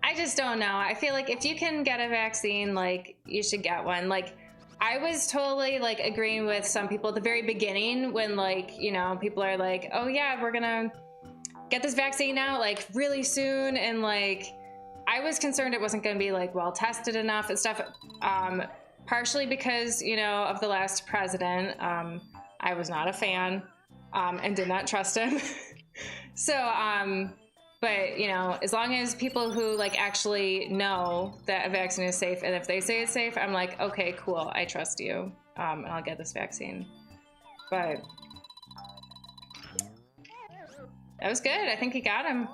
I just don't know. I feel like if you can get a vaccine, like, you should get one. Like, I was totally like agreeing with some people at the very beginning when, like, you know, people are like, oh yeah, we're gonna get this vaccine out like really soon, and like I was concerned it wasn't gonna be like well tested enough and stuff. Partially because, you know, of the last president. I was not a fan and did not trust him. So but, you know, as long as people who like actually know that a vaccine is safe, and if they say it's safe, I'm like, okay, cool, I trust you, and I'll get this vaccine. But that was good. I think he got him.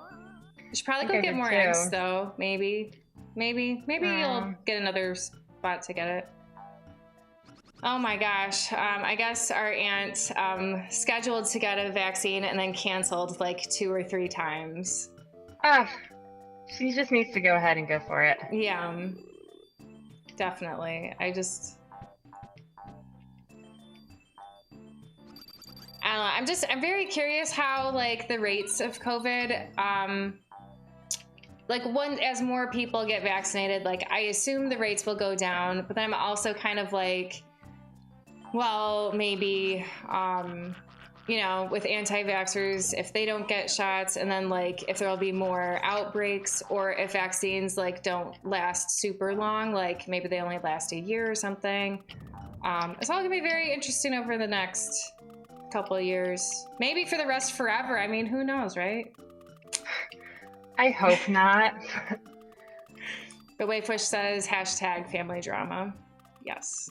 You should probably go get more eggs, though. Maybe you'll get another spot to get it. Oh my gosh. I guess our aunt scheduled to get a vaccine and then canceled like 2 or 3 times. She just needs to go ahead and go for it. Yeah, definitely. I don't know. I'm very curious how like the rates of COVID, like as more people get vaccinated, like I assume the rates will go down, but then I'm also kind of like, well, maybe, you know, with anti-vaxxers, if they don't get shots, and then like if there'll be more outbreaks, or if vaccines like don't last super long, like maybe they only last a year or something. It's all gonna be very interesting over the next couple of years. Maybe for the rest forever. I mean, who knows, right? I hope not. But Waypush says #family drama. Yes.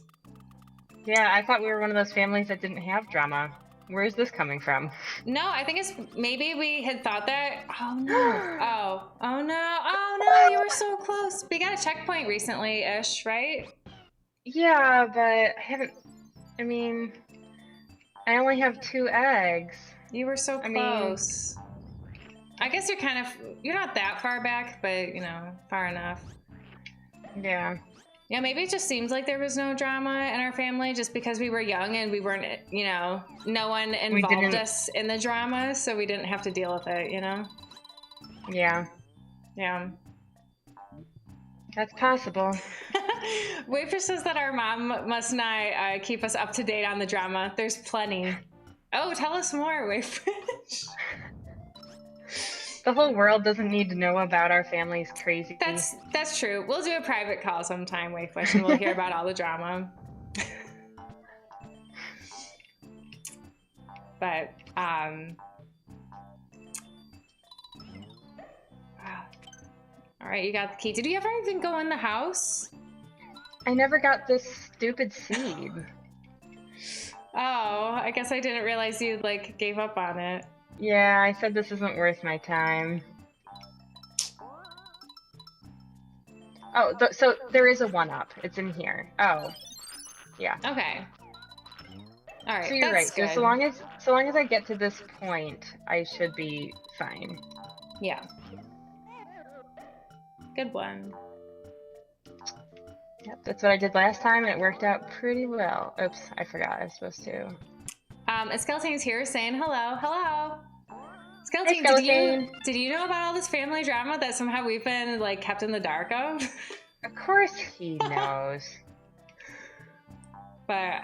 Yeah, I thought we were one of those families that didn't have drama. Where is this coming from? No, I think it's maybe we had thought that. Oh no. Oh no, you were so close. We got a checkpoint recently-ish, right? Yeah, but I mean, I only have 2 eggs. You were so close. I guess you're not that far back, but you know, far enough. Yeah. Yeah, maybe it just seems like there was no drama in our family just because we were young and we weren't, you know, no one involved us in the drama, so we didn't have to deal with it, you know? Yeah. Yeah. That's possible. Wafer says that our mom must not keep us up to date on the drama. There's plenty. Oh, tell us more, Wafer. The whole world doesn't need to know about our family's crazy. That's true. We'll do a private call sometime, Wakefish, and we'll hear about all the drama. But wow. All right, you got the key. Did you ever even go in the house? I never got this stupid seed. Oh, I guess I didn't realize you like gave up on it. Yeah, I said this isn't worth my time. Oh, so there is a 1-up. It's in here. Oh, yeah. Okay. All right, So you're that's right. good. So so long as I get to this point, I should be fine. Yeah. Good one. Yep, that's what I did last time, and it worked out pretty well. Oops, I forgot I was supposed to. Skeletone's here saying hello. Hello. Hey, Skeletone, Skeleton. did you know about all this family drama that somehow we've been like kept in the dark of? Of course he knows. But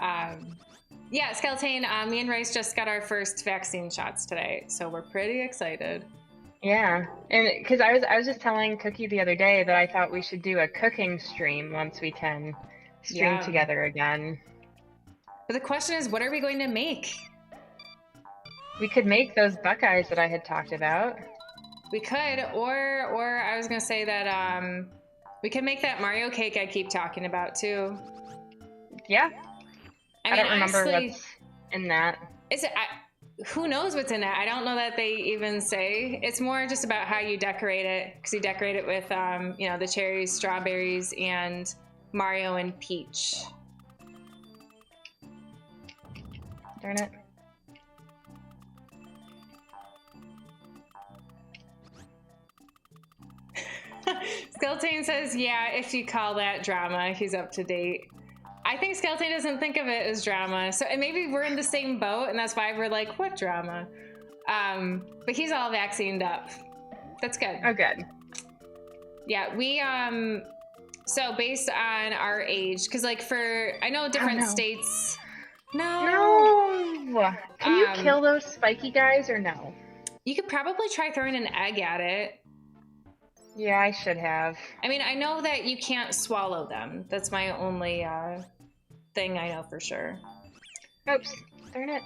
yeah, Skeleton, me and Rice just got our first vaccine shots today, so we're pretty excited. Yeah, and because I was just telling Cookie the other day that I thought we should do a cooking stream once we can stream together again. But the question is, what are we going to make? We could make those Buckeyes that I had talked about. We could, or I was gonna say that we could make that Mario cake I keep talking about too. Yeah. I mean, don't remember honestly, what's in that. Who knows what's in it? I don't know that they even say. It's more just about how you decorate it, because you decorate it with, you know, the cherries, strawberries, and Mario and Peach. Darn it. Skeleton says, yeah, if you call that drama, he's up to date. I think Skeleton doesn't think of it as drama. So and maybe we're in the same boat, and that's why we're like, what drama? But he's all vaccinated up. That's good. Oh, good. Yeah, we, so based on our age, because like I know different states. No. Can you kill those spiky guys or no? You could probably try throwing an egg at it. Yeah, I should have. I mean, I know that you can't swallow them. That's my only thing I know for sure. Oops, darn it.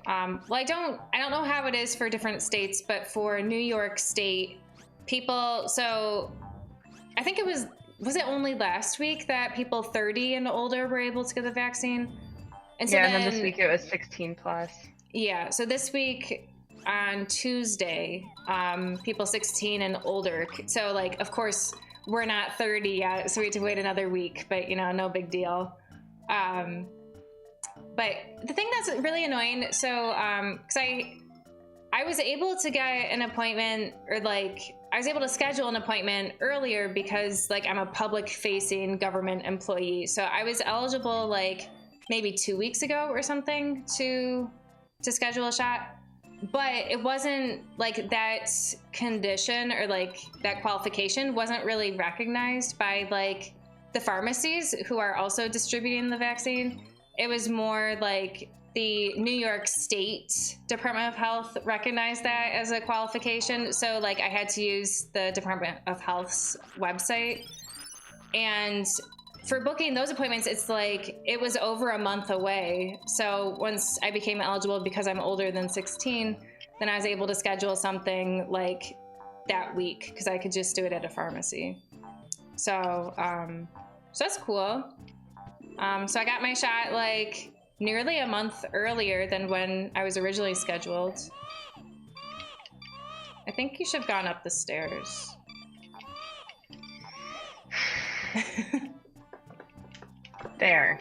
Well, I don't know how it is for different states, but for New York State, people. So, I think it was it only last week that people 30 and older were able to get the vaccine? And so and then this week it was 16 plus. Yeah, so this week on Tuesday, people 16 and older. So, like, of course, we're not 30 yet, so we have to wait another week. But you know, no big deal. But the thing that's really annoying, so because I was able to get an appointment, or like I was able to schedule an appointment earlier because like I'm a public-facing government employee, so I was eligible like maybe 2 weeks ago or something to schedule a shot. But it wasn't like that condition or like that qualification wasn't really recognized by like the pharmacies who are also distributing the vaccine. It was more like the New York State Department of Health recognized that as a qualification. So like I had to use the Department of Health's website. And for booking those appointments, it's like it was over a month away. So once I became eligible because I'm older than 16, then I was able to schedule something like that week because I could just do it at a pharmacy. So, so that's cool. So I got my shot like nearly a month earlier than when I was originally scheduled. I think you should have gone up the stairs. There.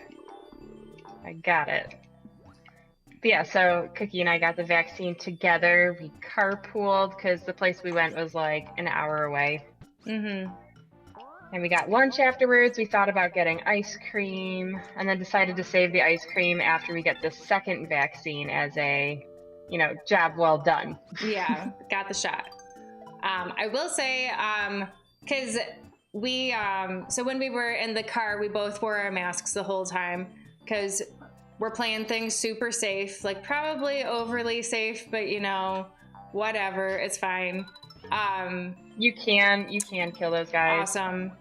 I got it. But yeah, so Cookie and I got the vaccine together. We carpooled because the place we went was like an hour away. Mm-hmm. And we got lunch afterwards. We thought about getting ice cream and then decided to save the ice cream after we get the second vaccine as a, you know, job well done. Yeah, got the shot. I will say, because we, so when we were in the car, we both wore our masks the whole time because we're playing things super safe, like probably overly safe, but you know, whatever, it's fine. You can kill those guys. Awesome.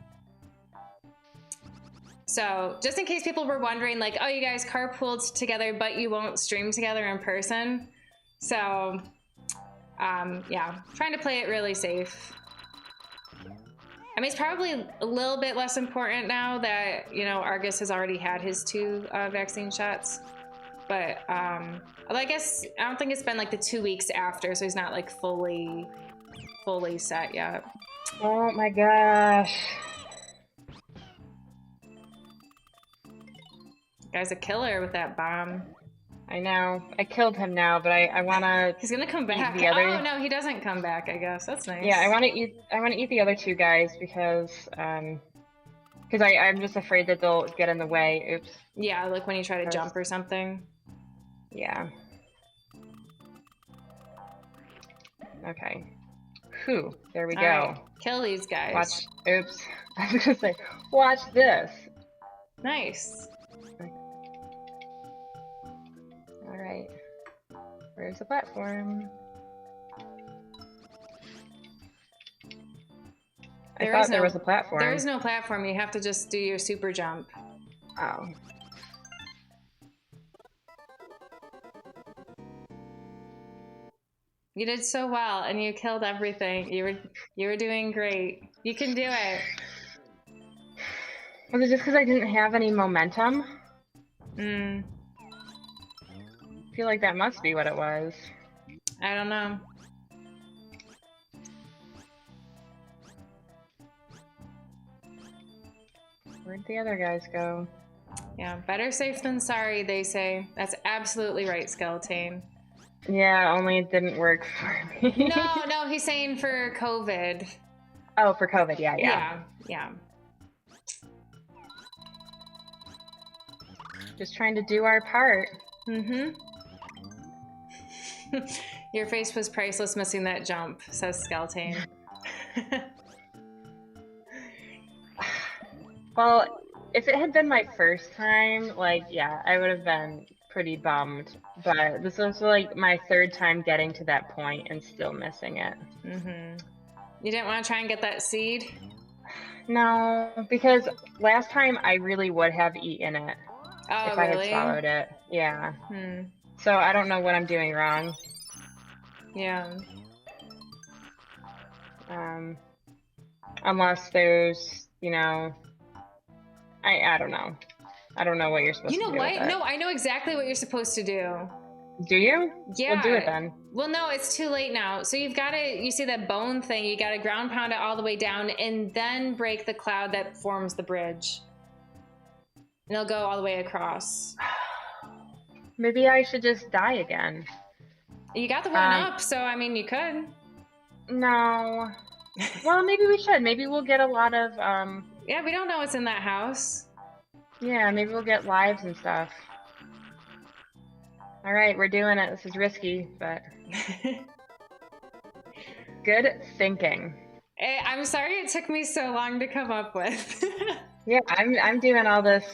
So just in case people were wondering, like, oh, you guys carpooled together, but you won't stream together in person. So, yeah, trying to play it really safe. I mean, it's probably a little bit less important now that, you know, Argus has already had his 2 vaccine shots. But, although I guess, I don't think it's been like the 2 weeks after, so he's not like fully set yet. Oh my gosh. Guy's a killer with that bomb. I know. I killed him now, but I wanna He's gonna come eat back. the other. Oh no, he doesn't come back. I guess that's nice. Yeah, I wanna eat the other two guys because I'm just afraid that they'll get in the way. Oops. Yeah, like when you try to jump or something. Yeah. Okay. Whew. There we All go. right, kill these guys. Watch. Oops. I was gonna say, watch this. Nice. All right. Where's the platform? I thought there was a platform. There is no platform. You have to just do your super jump. Oh. You did so well, and you killed everything. You were doing great. You can do it. Was it just because I didn't have any momentum? Hmm. I feel like that must be what it was. I don't know. Where'd the other guys go? Yeah, better safe than sorry, they say. That's absolutely right, Skeleton. Yeah, only it didn't work for me. No, he's saying for COVID. Oh, for COVID, yeah. Just trying to do our part. Mm-hmm. Your face was priceless missing that jump, says Skeleton. Well, if it had been my first time, like, yeah, I would have been pretty bummed. But this was like my third time getting to that point and still missing it. Mm-hmm. You didn't want to try and get that seed? No, because last time I really would have eaten it if I had swallowed it. Yeah. So I don't know what I'm doing wrong. Yeah. Unless there's, I don't know. I don't know what you're supposed to do. You know what? No, I know exactly what you're supposed to do. Do you? Yeah. We'll do it then. Well, no, it's too late now. So you see that bone thing, you got to ground pound it all the way down and then break the cloud that forms the bridge. And it'll go all the way across. Maybe I should just die again. You got the one up, so I mean, you could. No. Well, maybe we should. Maybe we'll get a lot of, Yeah, we don't know what's in that house. Yeah, maybe we'll get lives and stuff. All right, we're doing it. This is risky, but good thinking. I'm sorry it took me so long to come up with. Yeah, I'm doing all this,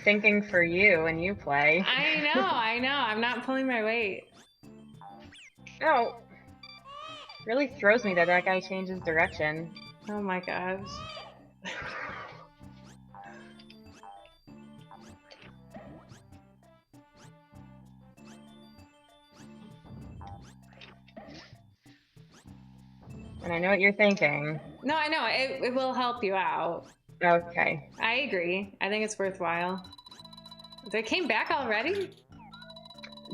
thinking for you, and you play. I know. I'm not pulling my weight. Oh, really throws me that guy changes direction. Oh my gosh. And I know what you're thinking. No, I know. It will help you out. Okay. I agree. I think it's worthwhile. They came back already?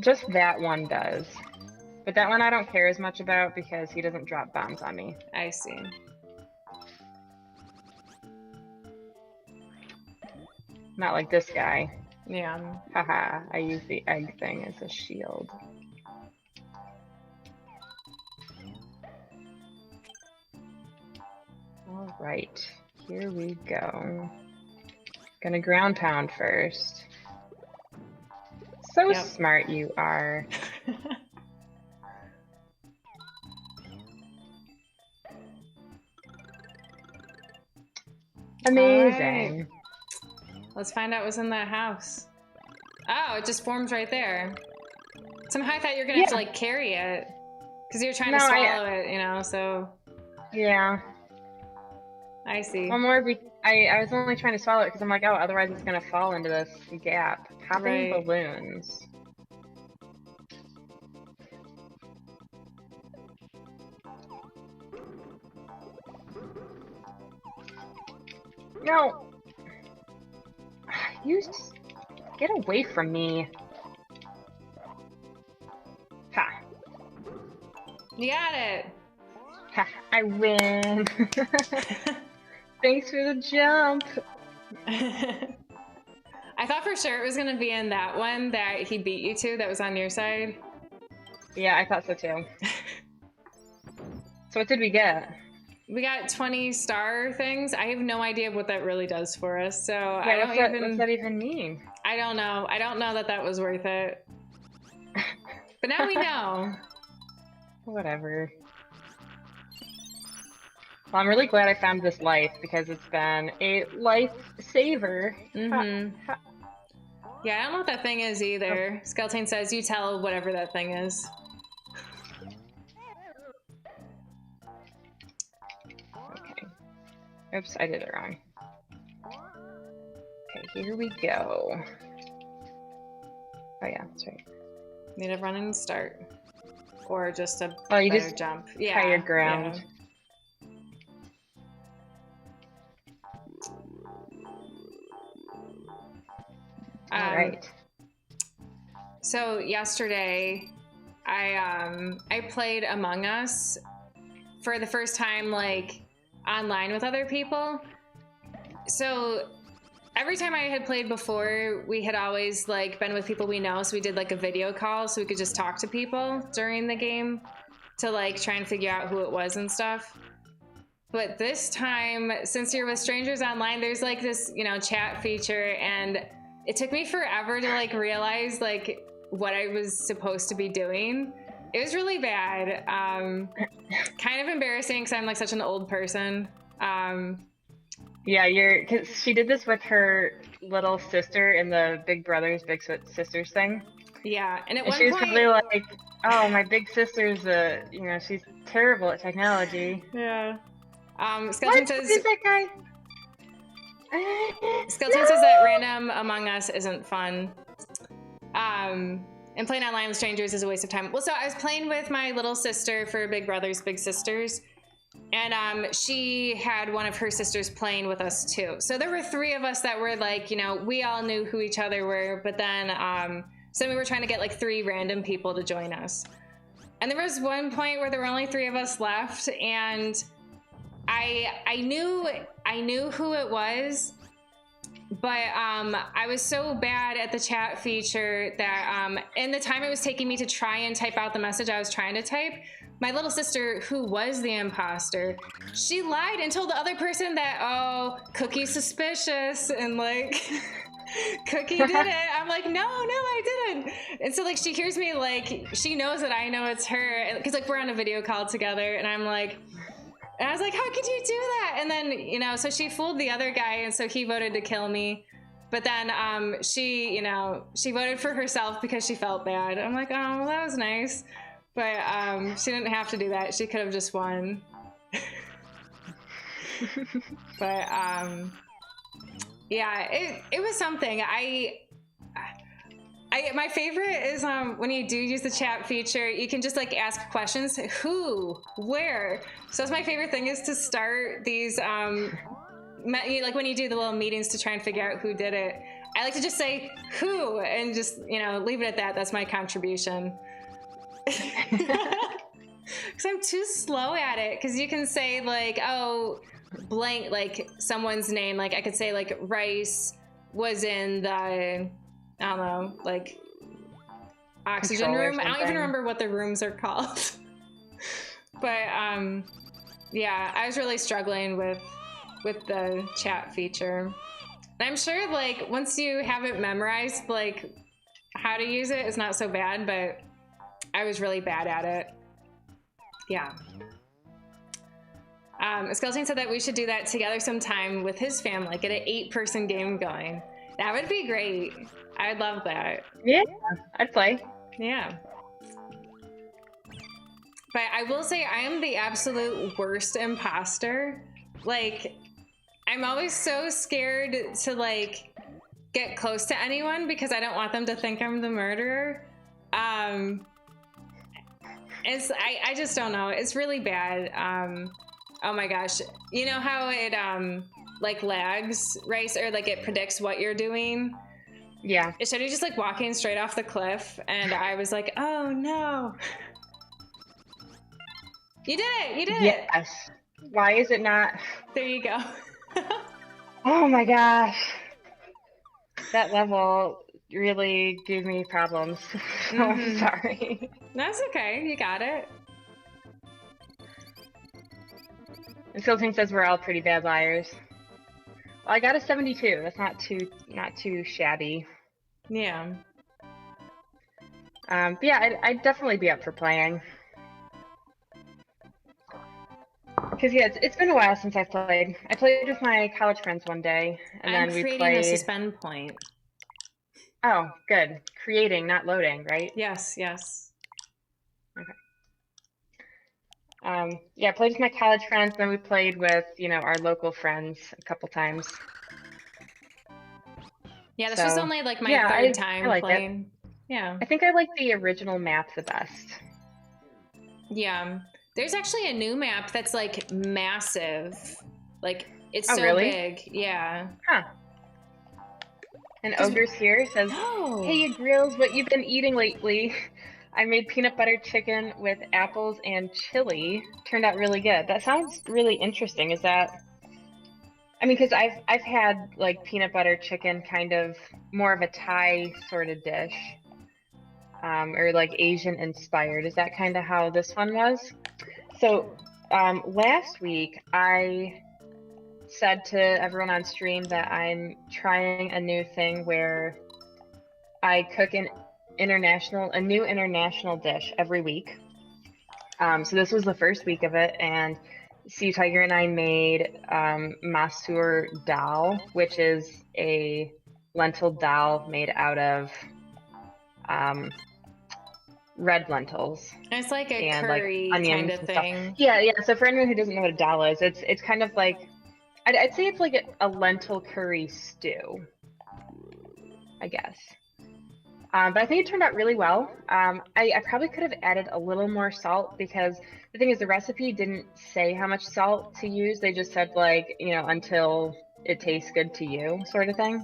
Just that one does. But that one I don't care as much about because he doesn't drop bombs on me. I see. Not like this guy. Yeah. Haha, I use the egg thing as a shield. Alright, here we go. Gonna ground pound first. So smart you are. Amazing. Right. Let's find out what's in that house. Oh, it just forms right there. Somehow I thought you were gonna have to like carry it. Because you're trying to swallow it, so. Yeah. I see. Well, I was only trying to swallow it because I'm like, oh, otherwise it's gonna fall into this gap. Popping balloons. No! You get away from me. Ha! You got it! Ha! I win! Thanks for the jump! I I thought for sure it was gonna be in that one that he beat you to that was on your side. Yeah, I thought so too. So what did we get? We got 20 star things. I have no idea what that really does for us. So Yeah, I don't what's that even mean? I don't know. I don't know that was worth it. But now we know. Whatever. Well, I'm really glad I found this life because it's been a lifesaver. Mm-hmm. Yeah, I don't know what that thing is either. Skeleton says you tell whatever that thing is. Okay. Oops, I did it wrong. Okay, here we go. Oh yeah, that's right. Need a running start. Or just a you better just jump. Yeah, higher ground. Yeah. All right. So yesterday, I played Among Us for the first time, like online with other people. So every time I had played before, we had always like been with people we know, so we did like a video call so we could just talk to people during the game to like try and figure out who it was and stuff. But this time, since you're with strangers online, there's like this, chat feature, and it took me forever to like realize like what I was supposed to be doing. It was really bad. Kind of embarrassing because I'm like such an old person. Yeah, because she did this with her little sister in the Big Brothers Big Sisters thing. Yeah, and at one point, was probably like, "Oh, my big sister's she's terrible at technology." Yeah. Skeleton says. Who's that guy? Skeleton says that random Among Us isn't fun. And playing online with strangers is a waste of time. Well, so I was playing with my little sister for Big Brothers Big Sisters. And she had one of her sisters playing with us too. So there were 3 of us that were like, we all knew who each other were. But then so we were trying to get like 3 random people to join us. And there was one point where there were only 3 of us left. And I knew who it was. But I was so bad at the chat feature that in the time it was taking me to try and type out the message I was trying to type, my little sister, who was the imposter, she lied and told the other person that, oh, Cookie's suspicious, and like, Cookie did it. I'm like, no, I didn't. And so like, she hears me, like, she knows that I know it's her, because like, we're on a video call together, and I'm like, and I was like, how could you do that? And then, so she fooled the other guy, and so he voted to kill me. But then she voted for herself because she felt bad. I'm like, oh, well, that was nice. But she didn't have to do that. She could have just won. But yeah, it was something. My favorite is when you do use the chat feature, you can just like ask questions, who, where. So that's my favorite thing, is to start these like when you do the little meetings to try and figure out who did it. I like to just say who and just leave it at that. That's my contribution. Because I'm too slow at it. Because you can say like, oh, blank, like someone's name. Like I could say like Rice was in the, I don't know, like oxygen room. I don't even remember what the rooms are called. But yeah, I was really struggling with the chat feature. And I'm sure like once you have it memorized, like how to use it is not so bad, but I was really bad at it. Yeah. Skeleton said that we should do that together sometime with his family, get an 8-person game going. That would be great. I'd love that. Yeah, I'd play. Yeah. But I will say I am the absolute worst imposter. Like, I'm always so scared to like get close to anyone because I don't want them to think I'm the murderer. I just don't know. It's really bad. Oh my gosh. You know how it like lags, right? Or like it predicts what you're doing? Yeah. It showed you just like walking straight off the cliff, and I was like, oh no. You did it! You did it! Yes. Why is it not? There you go. Oh my gosh. that level really gave me problems. So I'm sorry. That's okay. You got it. And Skeleton says we're all pretty bad liars. Well, I got a 72. That's not too shabby. Yeah. But yeah, I'd definitely be up for playing. Because yeah, it's been a while since I've played. I played with my college friends one day, and I'm then we creating the played. suspend point. Oh, good. Creating, not loading, right? Yes, yes. Okay. Yeah, I played with my college friends, then we played with, our local friends a couple times. Yeah, this So, was only like my yeah, third I time like it. playing. Yeah. I think I like the original map the best. Yeah. There's actually a new map that's like massive. Like it's Oh, so really? big. Yeah. Huh. And Ogre's here says, Oh. "Hey, you grills, what you've been eating lately?" I made peanut butter chicken with apples and chili. Turned out really good. That sounds really interesting. Is that? I mean, because I've had like peanut butter chicken, kind of more of a Thai sort of dish, or like Asian inspired. Is that kind of how this one was? So last week I said to everyone on stream that I'm trying a new thing where I cook a new international dish every week. So this was the first week of it, and Sea Tiger and I made Masoor dal, which is a lentil dal made out of red lentils. It's like a and curry like onions kind of and stuff. thing. Yeah, yeah. So for anyone who doesn't know what a dal is, it's kind of like I'd say it's like a lentil curry stew, I guess. But I think it turned out really well. I probably could have added a little more salt because the thing is the recipe didn't say how much salt to use. They just said like, until it tastes good to you sort of thing.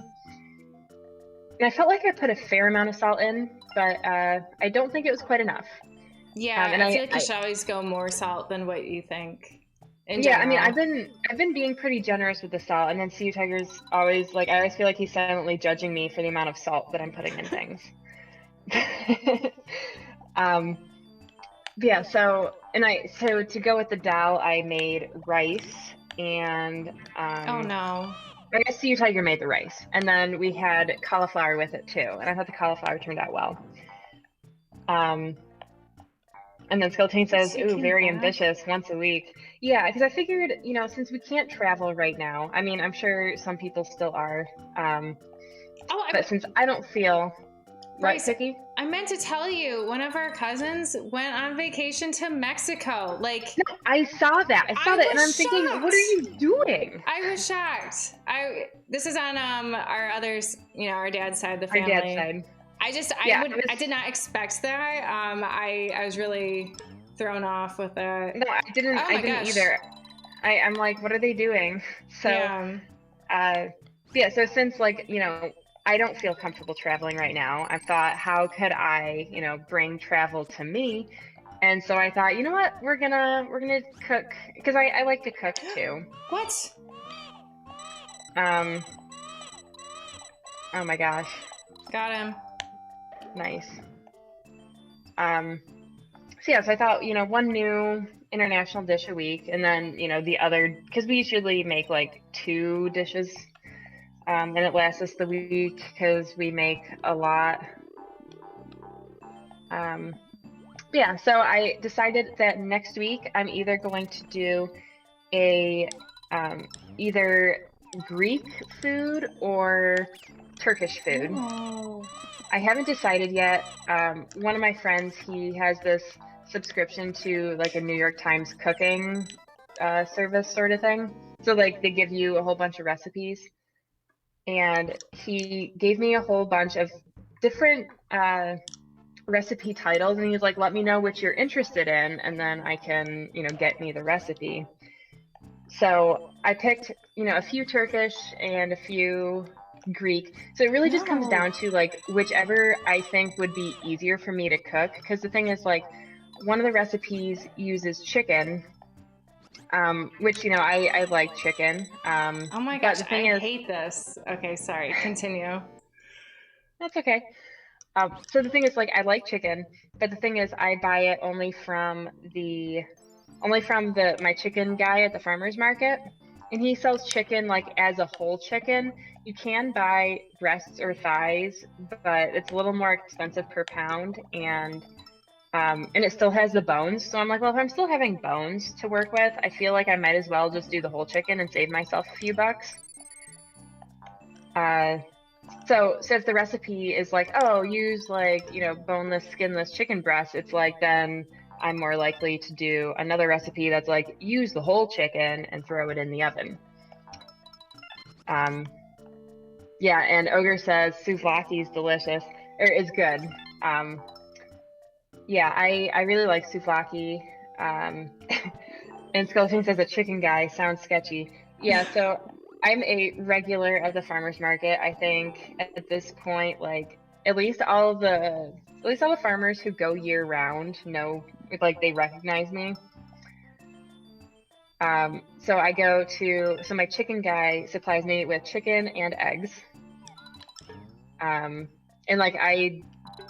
And I felt like I put a fair amount of salt in, but I don't think it was quite enough. Yeah, And I feel like you should always go more salt than what you think. Yeah, I mean, I've been being pretty generous with the salt, and then Sea Tiger's always like I always feel like he's silently judging me for the amount of salt that I'm putting in things. Yeah, so to go with the dal, I made rice and oh no. I guess Sea Tiger made the rice, and then we had cauliflower with it too, and I thought the cauliflower turned out well. And then Skeleton says, "Ooh, very ambitious, once a week." Yeah, because I figured, since we can't travel right now, I mean, I'm sure some people still are, but since I don't feel Bryce, what, Vicky? I meant to tell you, one of our cousins went on vacation to Mexico. Like, no, I saw that, and I'm thinking, what are you doing? I was shocked. This is on our others, our dad's side of the family. Our dad's side. I did not expect that. I was really thrown off with that. No, I didn't either. I'm like, what are they doing? So so since I don't feel comfortable traveling right now, I thought, how could I, bring travel to me? And so I thought, you know what, we're gonna cook, because I like to cook too. What? Oh my gosh. Got him. Nice. So I thought, one new international dish a week, and then, the other, because we usually make like 2 dishes, and it lasts us the week because we make a lot. So I decided that next week I'm either going to do a either Greek food or Turkish food. Oh. I haven't decided yet. One of my friends, he has this subscription to like a New York Times cooking service sort of thing. So like they give you a whole bunch of recipes, and he gave me a whole bunch of different recipe titles, and he's like, let me know which you're interested in, and then I can, get me the recipe. So I picked, a few Turkish and a few Greek. So it really just comes down to like whichever I think would be easier for me to cook, because the thing is, like, one of the recipes uses chicken, which I like chicken. Oh my gosh, I hate this. Okay, sorry, continue. That's okay. So the thing is, like, I like chicken, but the thing is, I buy it only from my chicken guy at the farmer's market, and he sells chicken like as a whole chicken. You can buy breasts or thighs, but it's a little more expensive per pound, and it still has the bones. So I'm like, well, if I'm still having bones to work with, I feel like I might as well just do the whole chicken and save myself a few bucks. So if the recipe is like, oh, use like, boneless, skinless chicken breast, it's like then I'm more likely to do another recipe that's like use the whole chicken and throw it in the oven. Yeah, and Ogre says souvlaki is delicious or is good. Yeah, I really like souvlaki. And Skeleton says a chicken guy sounds sketchy. Yeah, so I'm a regular at the farmers market. I think at this point, like at least all the farmers who go year round know, like they recognize me. So my chicken guy supplies me with chicken and eggs. And like I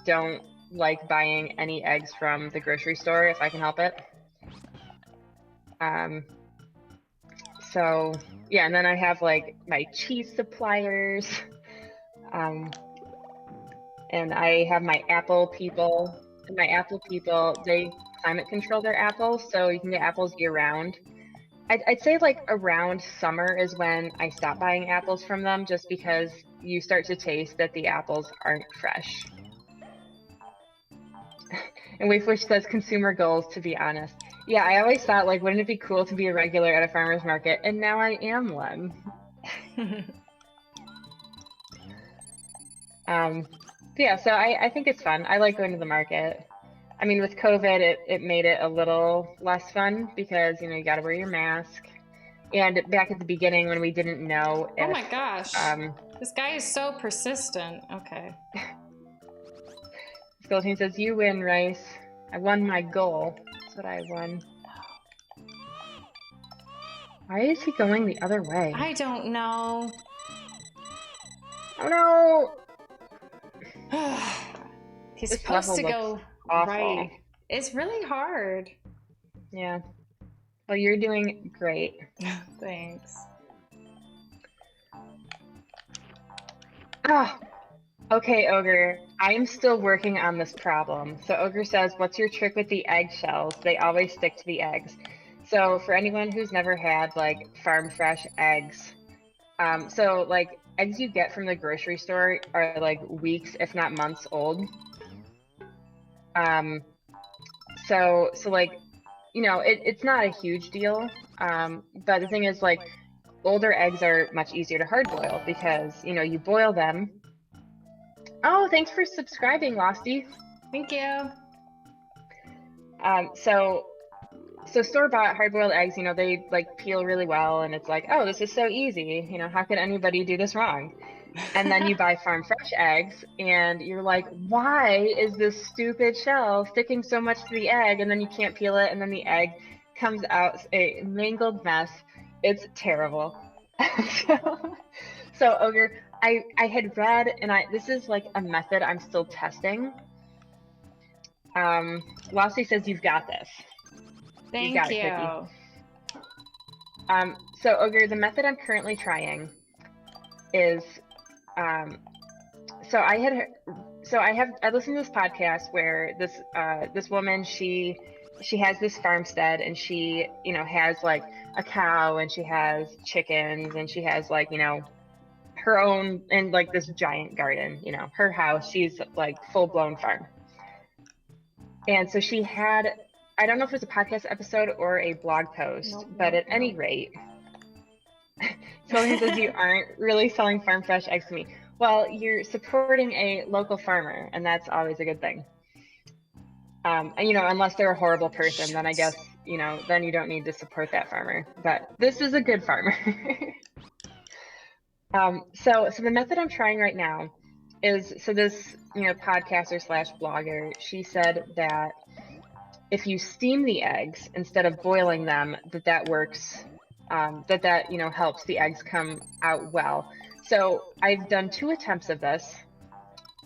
don't like buying any eggs from the grocery store if I can help it. So yeah, and then I have like my cheese suppliers, and I have my apple people. And my apple people, they climate control their apples, so you can get apples year round. I'd say like around summer is when I stop buying apples from them, just because you start to taste that the apples aren't fresh. And Wayfish says consumer goals, to be honest. Yeah, I always thought, like, wouldn't it be cool to be a regular at a farmer's market? And now I am one. Yeah, so I think it's fun. I like going to the market. I mean, with COVID, it made it a little less fun because, you got to wear your mask. And back at the beginning when we didn't know if... Oh my gosh. This guy is so persistent. Okay. Skeleton says, you win, Rice. I won my goal. That's what I won. Why is he going the other way? I don't know. Oh no! He's This supposed to level go awful. right. It's really hard. Yeah. Well, you're doing great. Thanks. Ah, okay, Ogre. I'm still working on this problem. So Ogre says, what's your trick with the eggshells? They always stick to the eggs. So for anyone who's never had like farm fresh eggs, so like eggs you get from the grocery store are like weeks, if not months old. So like, it's not a huge deal. But the thing is, like, older eggs are much easier to hard boil because, you boil them. Oh, thanks for subscribing, Losty. Thank you. So store-bought hard-boiled eggs, they like peel really well, and it's like, oh, this is so easy. How could anybody do this wrong? And then you buy farm fresh eggs, and you're like, why is this stupid shell sticking so much to the egg? And then you can't peel it, and then the egg comes out a mangled mess. It's terrible. So Ogre, I had read, and this is like a method I'm still testing. Lassie says you've got this. Thank got you. It, so Ogre, the method I'm currently trying is, I listened to this podcast where this woman, she has this farmstead, and she, has like a cow, and she has chickens, and she has like, her own, and like this giant garden, her house, she's like full-blown farm. And so she had, I don't know if it was a podcast episode or a blog post, but at any rate, Sylvia says you aren't really selling farm fresh eggs to me. Well, you're supporting a local farmer, and that's always a good thing. And unless they're a horrible person, then I guess, then you don't need to support that farmer. But this is a good farmer. So the method I'm trying right now is, so this, podcaster / blogger, she said that if you steam the eggs instead of boiling them, that works, that helps the eggs come out well. So I've done 2 attempts of this,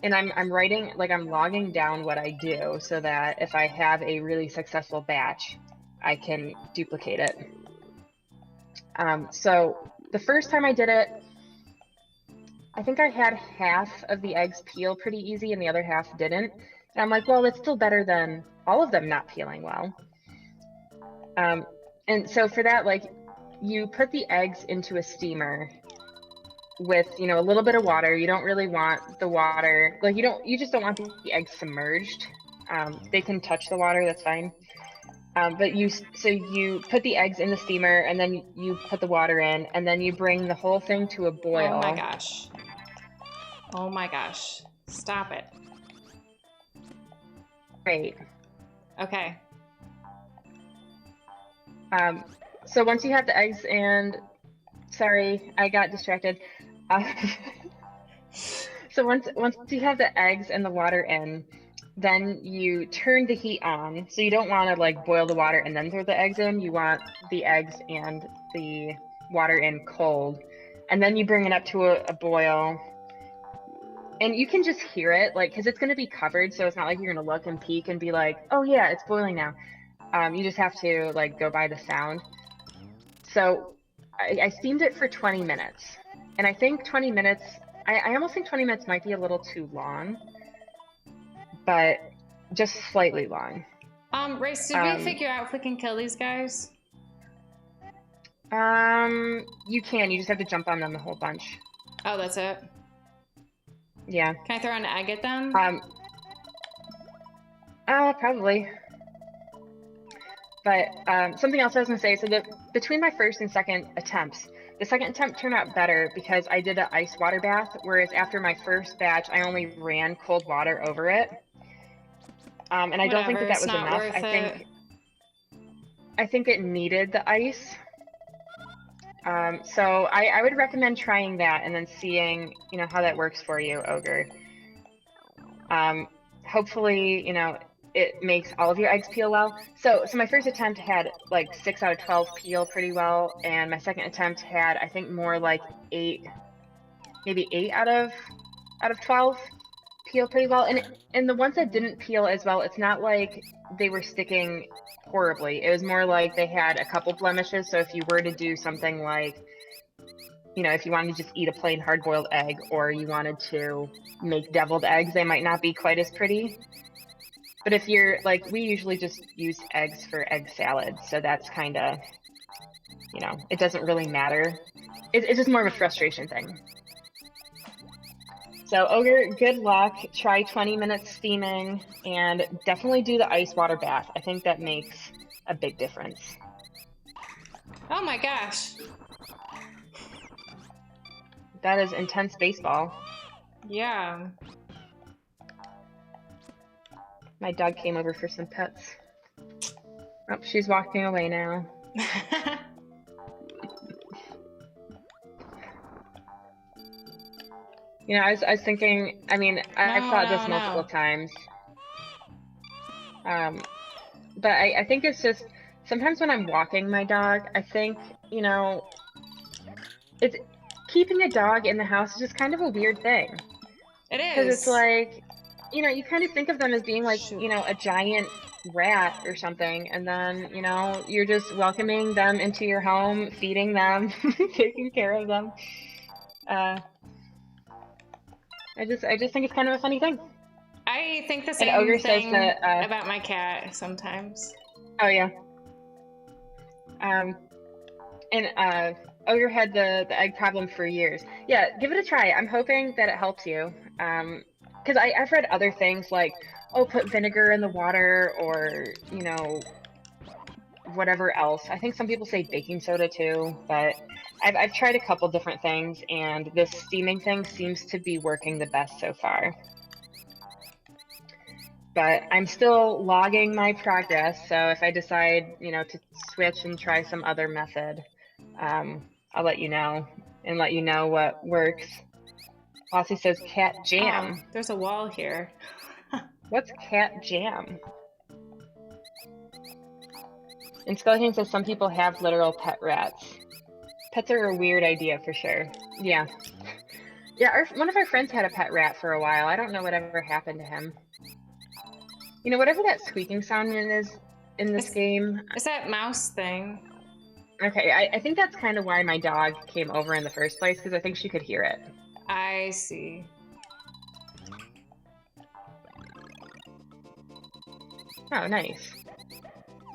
and I'm writing, like I'm logging down what I do so that if I have a really successful batch, I can duplicate it. So the first time I did it, I think I had half of the eggs peel pretty easy and the other half didn't. And I'm like, well, it's still better than all of them not peeling well. And so for that, like, you put the eggs into a steamer with, you know, a little bit of water. You don't really want the water, like you just don't want the eggs submerged. They can touch the water, that's fine. But so you put the eggs in the steamer and then you put the water in and then you bring the whole thing to a boil. Oh my gosh. Oh my gosh. Stop it. Great. Okay. So once you have the eggs and, sorry, I got distracted. So once you have the eggs and the water in, then you turn the heat on. So you don't want to like boil the water and then throw the eggs in. You want the eggs and the water in cold. And then you bring it up to a boil. And you can just hear it, like, because it's going to be covered. So it's not like you're going to look and peek and be like, oh yeah, it's boiling now. You just have to like go by the sound. So I steamed it for 20 minutes. And I think 20 minutes, I almost think 20 minutes might be a little too long, but just slightly long. Race, did we figure out if we can kill these guys? You can, you just have to jump on them a whole bunch. Oh, that's it? Yeah. Can I throw an egg at them? Probably. But something else I was gonna say, so between my first and second attempts, the second attempt turned out better because I did an ice water bath, whereas after my first batch, I only ran cold water over it. And I don't think that was enough. I think it needed the ice. So I would recommend trying that and then seeing, you know, how that works for you, Ogre. Hopefully, you know, it makes all of your eggs peel well. So my first attempt had like 6 out of 12 peel pretty well, and my second attempt had, I think, more like 8, maybe 8 out of 12 peel pretty well. And the ones that didn't peel as well, it's not like they were sticking horribly. It was more like they had a couple blemishes. So if you were to do something like, you know, if you wanted to just eat a plain hard-boiled egg, or you wanted to make deviled eggs, they might not be quite as pretty. But if you're like, we usually just use eggs for egg salad, so that's kind of, you know, it doesn't really matter. It's just more of a frustration thing. So Ogre, good luck. Try 20 minutes steaming, and definitely do the ice water bath. I think that makes a big difference. Oh my gosh. That is intense baseball. Yeah. My dog came over for some pets. Oh, she's walking away now. You know, I was thinking, I mean, I've thought this multiple times. But I think it's just, sometimes when I'm walking my dog, I think, you know, keeping a dog in the house is just kind of a weird thing. It is. Because it's like, you know, you kind of think of them as being like, you know, a giant rat or something, and then, you know, you're just welcoming them into your home, feeding them, taking care of them. I just think it's kind of a funny thing. I think the same thing about my cat sometimes. Oh yeah. And Ogre had the egg problem for years. Yeah, give it a try. I'm hoping that it helps you. Because I've read other things like, oh, put vinegar in the water, or, you know, whatever else. I think some people say baking soda too, but I've tried a couple different things, and this steaming thing seems to be working the best so far. But I'm still logging my progress, so if I decide, you know, to switch and try some other method, I'll let you know, and let you know what works. Flossie says cat jam. Oh, there's a wall here. What's cat jam? And Skeleton says some people have literal pet rats. Pets are a weird idea for sure. Yeah. Yeah, one of our friends had a pet rat for a while. I don't know whatever happened to him. You know, whatever that squeaking sound is in this game. It's that mouse thing. Okay, I think that's kind of why my dog came over in the first place, because I think she could hear it. I see. Oh, nice.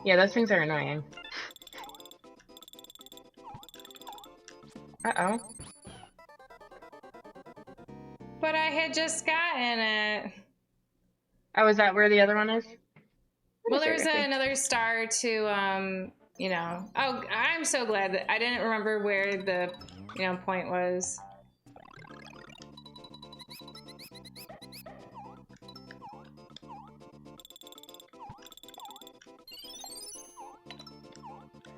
Yeah, those things are annoying. Uh-oh. But I had just gotten it. Oh, is that where the other one is? Well, there's another star to, you know. Oh, I'm so glad that I didn't remember where the, you know, point was.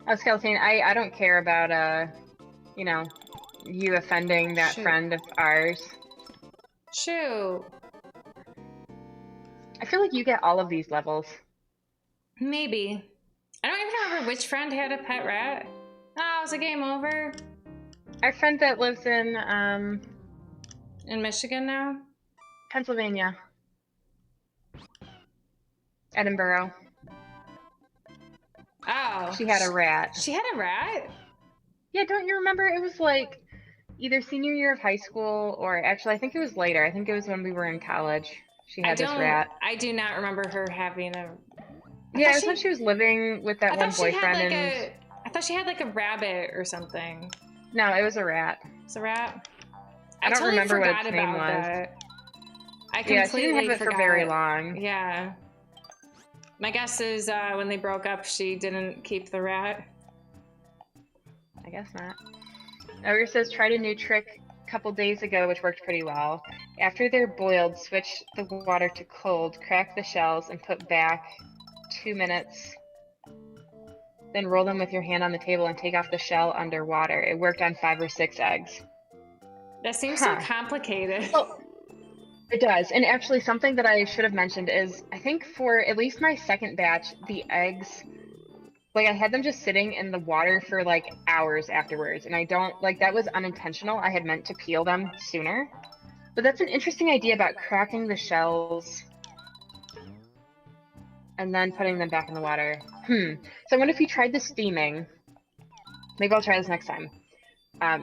Oh, Skeleton, I don't care about, you know, you offending that friend of ours. Shoot. I feel like you get all of these levels. Maybe. I don't even remember which friend had a pet rat. Oh, is the game over? Our friend that lives in Michigan now? Pennsylvania. Edinburgh. Oh. She had a rat. She had a rat? Yeah, don't you remember? It was like either senior year of high school or actually I think it was later. I think it was when we were in college. She had this rat. I do not remember her having a... Yeah, it was when she was living with that one boyfriend. I thought she had like a rabbit or something. No, it was a rat. It's a rat? I don't totally remember what its forgot name about was. that. I Yeah, completely she didn't have it forgot. for very long. Yeah. My guess is when they broke up, she didn't keep the rat. I guess not. Ogre says tried a new trick a couple days ago, which worked pretty well. After they're boiled, switch the water to cold, crack the shells, and put back 2 minutes. Then roll them with your hand on the table and take off the shell underwater. It worked on 5 or 6 eggs. That seems so complicated. Well, it does. And actually, something that I should have mentioned is I think for at least my second batch, the eggs, like I had them just sitting in the water for like hours afterwards. And I don't, like that was unintentional. I had meant to peel them sooner. But that's an interesting idea about cracking the shells and then putting them back in the water. So I wonder if you tried the steaming. Maybe I'll try this next time.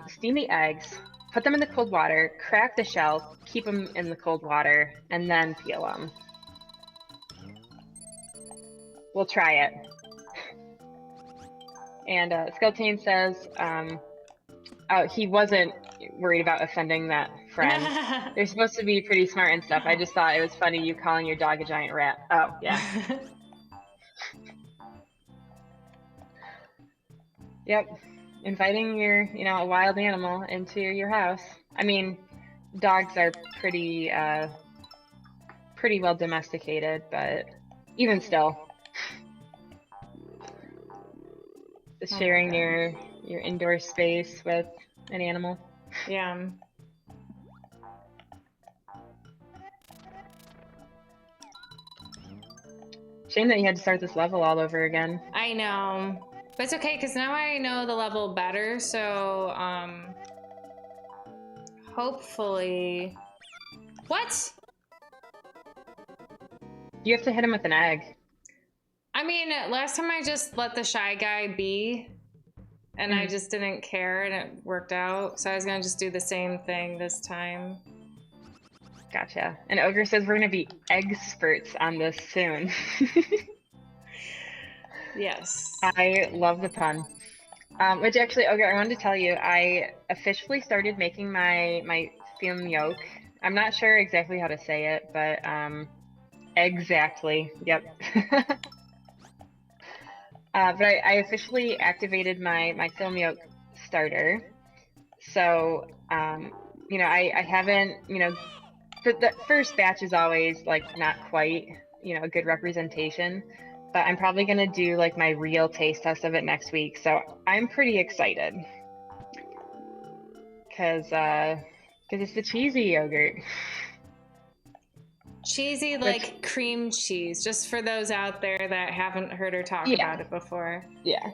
Steam the eggs, put them in the cold water, crack the shells, keep them in the cold water, and then peel them. We'll try it. And Skeleton says, oh, he wasn't worried about offending that friend. They're supposed to be pretty smart and stuff. I just thought it was funny you calling your dog a giant rat. Oh, yeah. Yep. Inviting your, you know, a wild animal into your house. I mean, dogs are pretty well domesticated, but even still. Sharing your indoor space with an animal. Yeah. Shame that you had to start this level all over again. I know. But it's okay, because now I know the level better, so, hopefully... What? You have to hit him with an egg. I mean, last time I just let the shy guy be, and I just didn't care, and it worked out. So I was gonna just do the same thing this time. Gotcha. And Ogre says we're gonna be experts on this soon. Yes. I love the pun. Which actually, Ogre, I wanted to tell you, I officially started making my film yolk. I'm not sure exactly how to say it, but exactly. Yep. But I officially activated my film yolk starter. So, you know, I haven't, you know, the first batch is always like not quite, you know, a good representation, but I'm probably going to do like my real taste test of it next week. So I'm pretty excited because it's the cheesy yogurt. Cheesy like cream cheese, just for those out there that haven't heard her talk about it before. Yeah.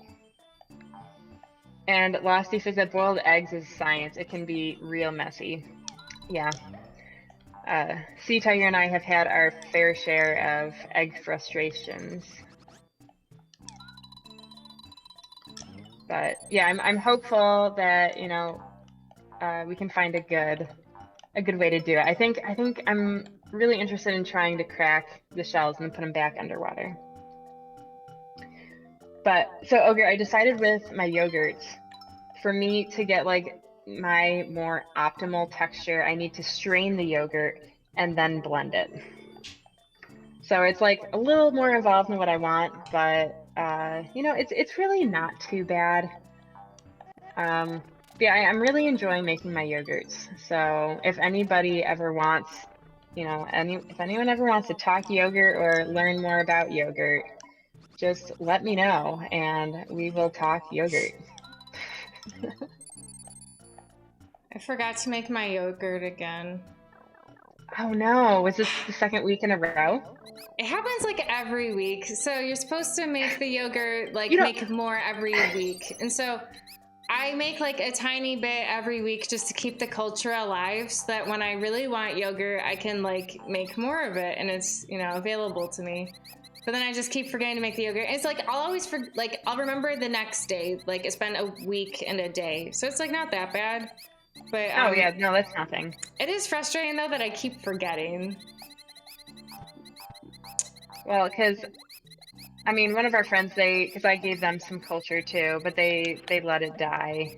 And Losty says that boiled eggs is science. It can be real messy. Yeah. Sea Tiger and I have had our fair share of egg frustrations. But yeah, I'm hopeful that, you know, we can find a good way to do it. I think I'm really interested in trying to crack the shells and put them back underwater. But so Ogre, I decided with my yogurts, for me to get like my more optimal texture, I need to strain the yogurt and then blend it. So it's like a little more involved than what I want, but you know, it's really not too bad. Um, yeah, I'm really enjoying making my yogurts. So if anybody ever wants, you know, if anyone ever wants to talk yogurt or learn more about yogurt, just let me know and we will talk yogurt. I forgot to make my yogurt again. Oh no, was this the second week in a row? It happens like every week. So you're supposed to make the yogurt, like You know, make more every week. And so I make like a tiny bit every week just to keep the culture alive so that when I really want yogurt, I can like make more of it and it's, you know, available to me. But then I just keep forgetting to make the yogurt. It's like I'll always I'll remember the next day. Like it's been a week and a day. So it's like not that bad. But oh yeah, no, that's nothing. it is frustrating though that I keep forgetting. Well, because I mean, one of our friends, because I gave them some culture too, but they let it die.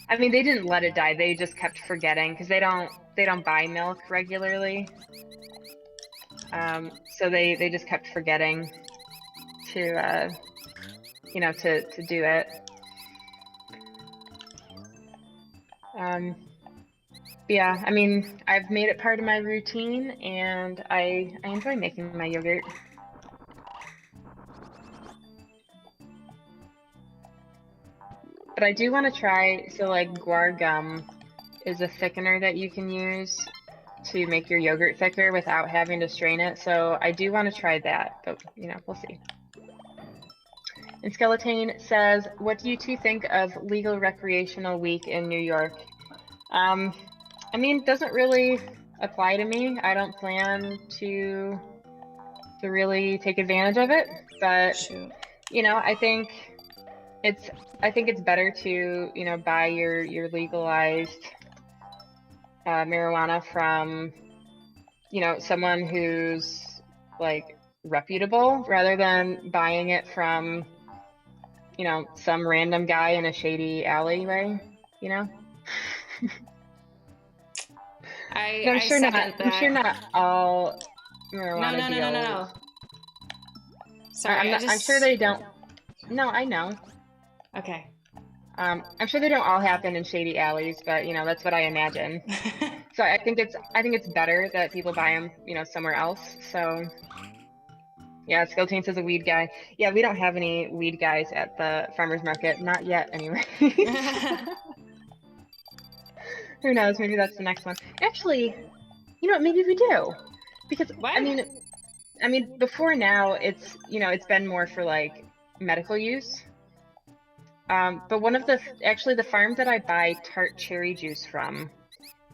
I mean, they didn't let it die. They just kept forgetting because they don't buy milk regularly. So they just kept forgetting to you know, to do it. Yeah, I mean, I've made it part of my routine, and I enjoy making my yogurt. But I do want to try, so like guar gum is a thickener that you can use to make your yogurt thicker without having to strain it. So I do want to try that, but you know, we'll see. And Skeleton says, what do you two think of legal recreational week in New York? I mean, it doesn't really apply to me. I don't plan to really take advantage of it, but Shoot. you know, it's I think it's better to, you know, buy your legalized marijuana from, you know, someone who's like reputable rather than buying it from, you know, some random guy in a shady alleyway, you know? I sure second not. that. I'm sure not all marijuana No. deals. Sorry, I'm sure they don't. No, I know. Okay. I'm sure they don't all happen in shady alleys, but you know that's what I imagine. So I think it's better that people buy them, you know, somewhere else. So yeah, Skeleton says a weed guy. Yeah, we don't have any weed guys at the farmers market, not yet, anyway. Who knows? Maybe that's the next one. Actually, you know what? Maybe we do, because What? I mean, before now, it's, you know, it's been more for like medical use. But one of actually the farm that I buy tart cherry juice from,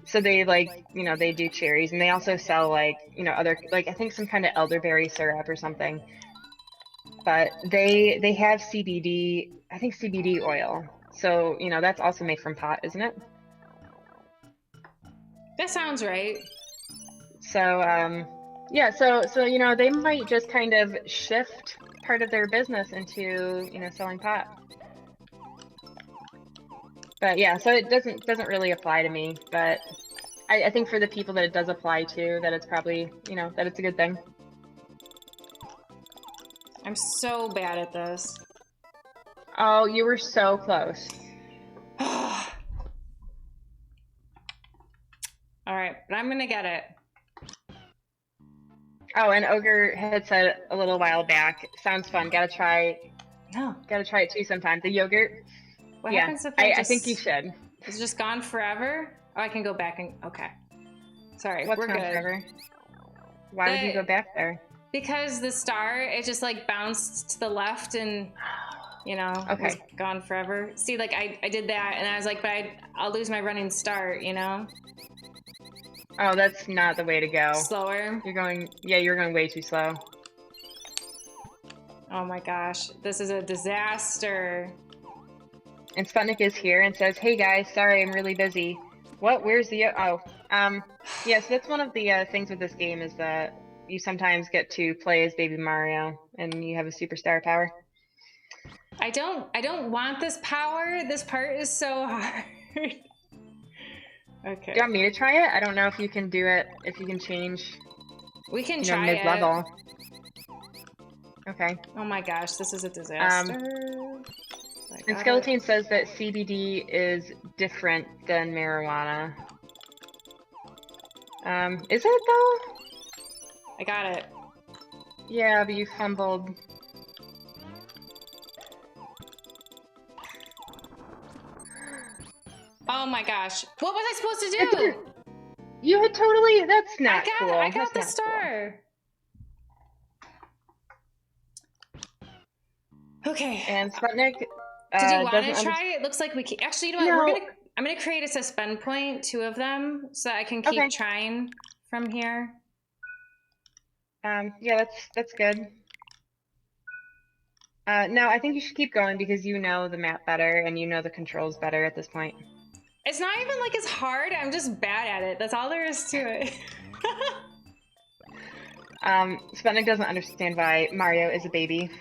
so they like, you know, they do cherries and they also sell like, you know, other, like I think some kind of elderberry syrup or something. But they have CBD, I think CBD oil. So, you know, that's also made from pot, isn't it? That sounds right. So, yeah, so you know, they might just kind of shift part of their business into, you know, selling pot. But yeah, so it doesn't really apply to me, but I think for the people that it does apply to, that it's probably, you know, that it's a good thing. I'm so bad at this. Oh, you were so close. All right, but I'm gonna get it. Oh, and Ogre had said a little while back, sounds fun. Gotta try it too sometime. The yogurt. What Yeah, happens if I think you should. Is it just gone forever? Oh, I can go back and okay. Sorry, What's we're gone good. forever? Why would you go back there? Because the star, it just like bounced to the left and, you know, was gone forever. See, like I did that and I was like, but I'll lose my running start, you know? Oh, that's not the way to go. Slower. You're going way too slow. Oh my gosh, this is a disaster. And Sputnik is here and says, "Hey guys, sorry, I'm really busy." What? Where's the? Oh, yes, that's one of the things with this game is that you sometimes get to play as Baby Mario, and you have a superstar power. I don't want this power. This part is so hard. Okay. Do you want me to try it? I don't know if you can do it. If you can change. We can try mid-level. it. Okay. Oh my gosh, this is a disaster. And Skeleton says that CBD is different than marijuana. Is it though? I got it. Yeah, but you fumbled. Oh my gosh. What was I supposed to do? You had totally. That's not cool. I got the That's star. Cool. Okay. And Sputnik. Did you want to try it? Looks like we can. Actually, you know what? No. I'm gonna create a suspend point, 2 of them, so that I can keep trying from here. Yeah, that's good. No, I think you should keep going because you know the map better and you know the controls better at this point. It's not even like it's hard. I'm just bad at it. That's all there is to it. Sputnik doesn't understand why Mario is a baby.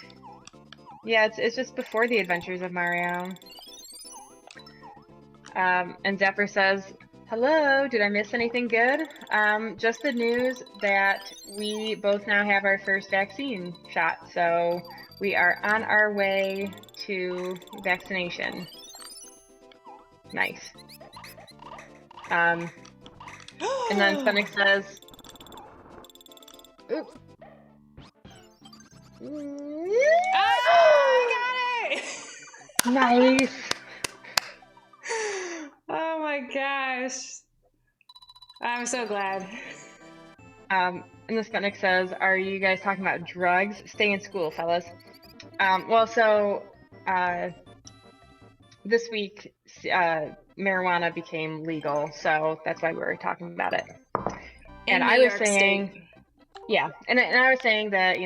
Yeah, it's just before the adventures of Mario. And Zapper says, "Hello, did I miss anything good? Just the news that we both now have our first vaccine shot, so we are on our way to vaccination." Nice. And then Sputnik says, "Oop. Oh, I got it! Nice. Oh my gosh. I'm so glad. And the Sputnik says, "Are you guys talking about drugs? Stay in school, fellas." Well, so this week, marijuana became legal, so that's why we were talking about it. In and New I was York saying, State. yeah, and I was saying that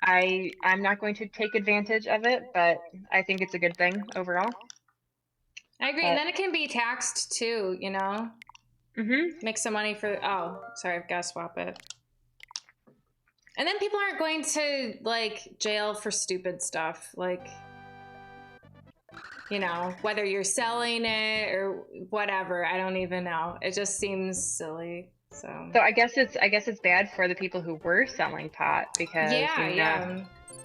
I'm not going to take advantage of it, but I think it's a good thing overall. I agree, and then it can be taxed too, you know? Mm-hmm. Make some money for, oh, sorry, I've got to swap it. And then people aren't going to, like, jail for stupid stuff, like, you know, whether you're selling it or whatever, I don't even know. It just seems silly, so. So I guess it's bad for the people who were selling pot because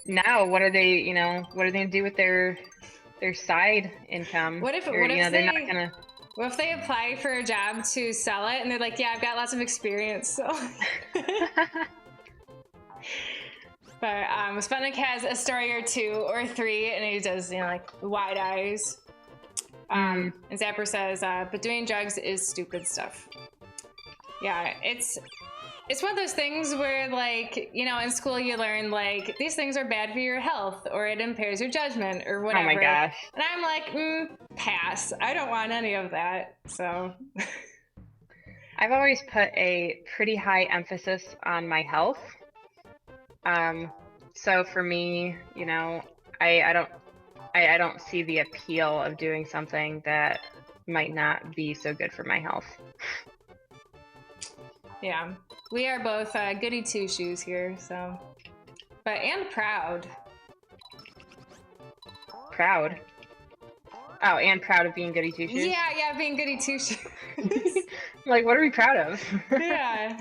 now what are they gonna do with their side income? What if they apply for a job to sell it and they're like, "Yeah, I've got lots of experience." So But Sputnik has a story or 2 or 3 and he does, like wide eyes. And Zapper says, "But doing drugs is stupid stuff." Yeah, it's one of those things where, like, in school you learn, like, these things are bad for your health or it impairs your judgment or whatever. Oh my gosh. And I'm like, pass. I don't want any of that, so. I've always put a pretty high emphasis on my health. So for me, I don't see the appeal of doing something that might not be so good for my health. Yeah, we are both goody 2-shoes here, so. And proud. Proud? Oh, and proud of being goody 2-shoes? Yeah, being goody 2-shoes. Like, what are we proud of? Yeah.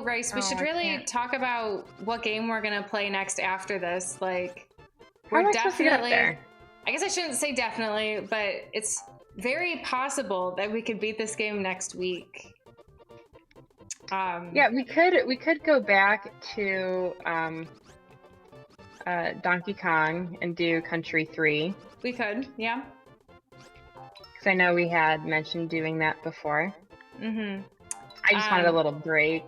Rice, we should really talk about what game we're gonna play next after this. Like, we're definitely. I guess I shouldn't say definitely, but it's very possible that we could beat this game next week. Yeah, we could go back to Donkey Kong and do Country 3. We could, yeah. Because I know we had mentioned doing that before. Mm-hmm. I just wanted a little break.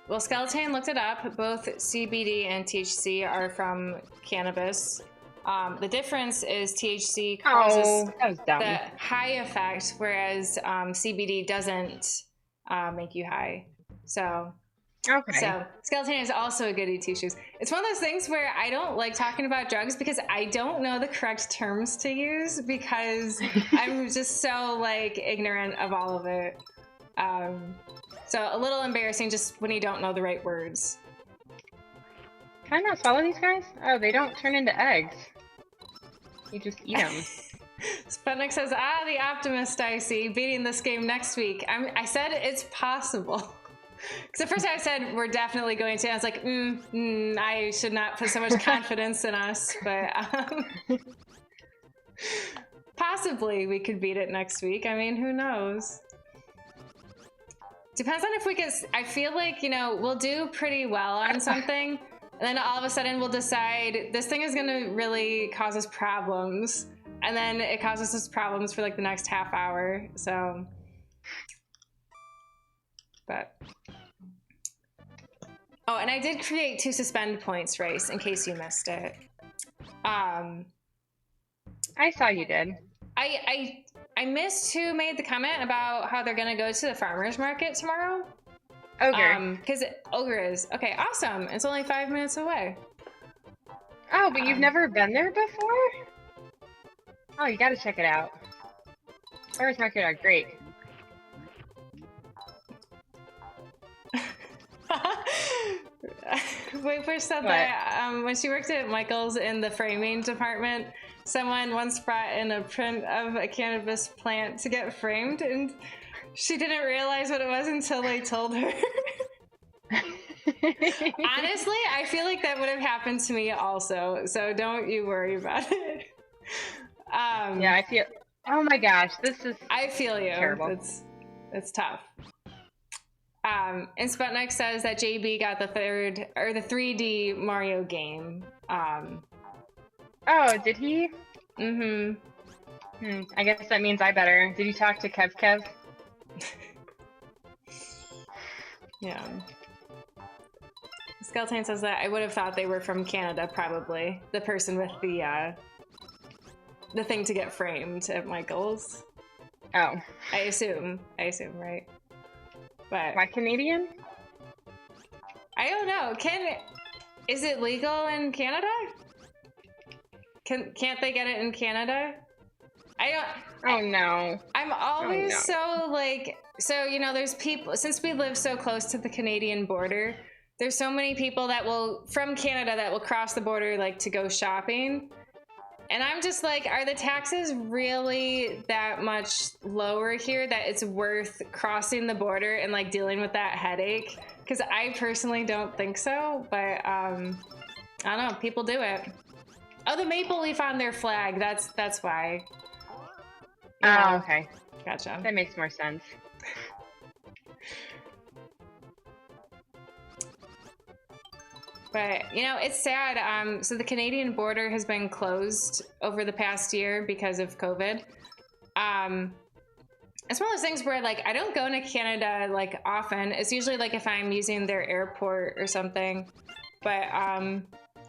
Well, Skeleton looked it up. Both CBD and THC are from cannabis. The difference is THC causes that was dumb. the high effect, whereas CBD doesn't make you high. So Skeleton is also a goody two shoes. It's one of those things where I don't like talking about drugs because I don't know the correct terms to use because I'm just so like ignorant of all of it. So a little embarrassing just when you don't know the right words. Can I not swallow these guys? Oh, they don't turn into eggs. You just eat them. Sputnik says, the optimist I see beating this game next week. I said it's possible. Because at first I said we're definitely going to. I was like, I should not put so much confidence in us, but possibly we could beat it next week. I mean, who knows? Depends on if we get. I feel like, we'll do pretty well on something, and then all of a sudden we'll decide this thing is going to really cause us problems, and then it causes us problems for like the next half hour. So, but. Oh, and I did create 2 suspend points, Race, in case you missed it. I saw you did. I missed who made the comment about how they're gonna go to the farmer's market tomorrow. Ogre. Because Ogre is. Okay, awesome. It's only 5 minutes away. Oh, but you've never been there before? Oh, you gotta check it out. Farmer's market are great. Wait, first said that when she worked at Michael's in the framing department, someone once brought in a print of a cannabis plant to get framed, and she didn't realize what it was until they told her. Honestly, I feel like that would have happened to me also, so don't you worry about it. Yeah, I feel. Oh my gosh, this is. I feel you. Terrible. It's tough. And Sputnik says that JB got the 3D Mario game. Oh, did he? I guess that means I better. Did you talk to Kev? Yeah. Skeleton says that I would have thought they were from Canada, probably. The person with the thing to get framed at Michael's. Oh. I assume, right? But why Canadian? I don't know. Is it legal in Canada? Can't they get it in Canada? Oh no. I'm always so like, there's people, since we live so close to the Canadian border, there's so many people from Canada that will cross the border like to go shopping. And I'm just like, are the taxes really that much lower here that it's worth crossing the border and like dealing with that headache? Because I personally don't think so, but I don't know, people do it. Oh, the maple leaf on their flag, that's why. Oh, okay. Gotcha. That makes more sense. But, it's sad. So the Canadian border has been closed over the past year because of COVID. It's one of those things where, like, I don't go into Canada, like, often. It's usually, like, if I'm using their airport or something. But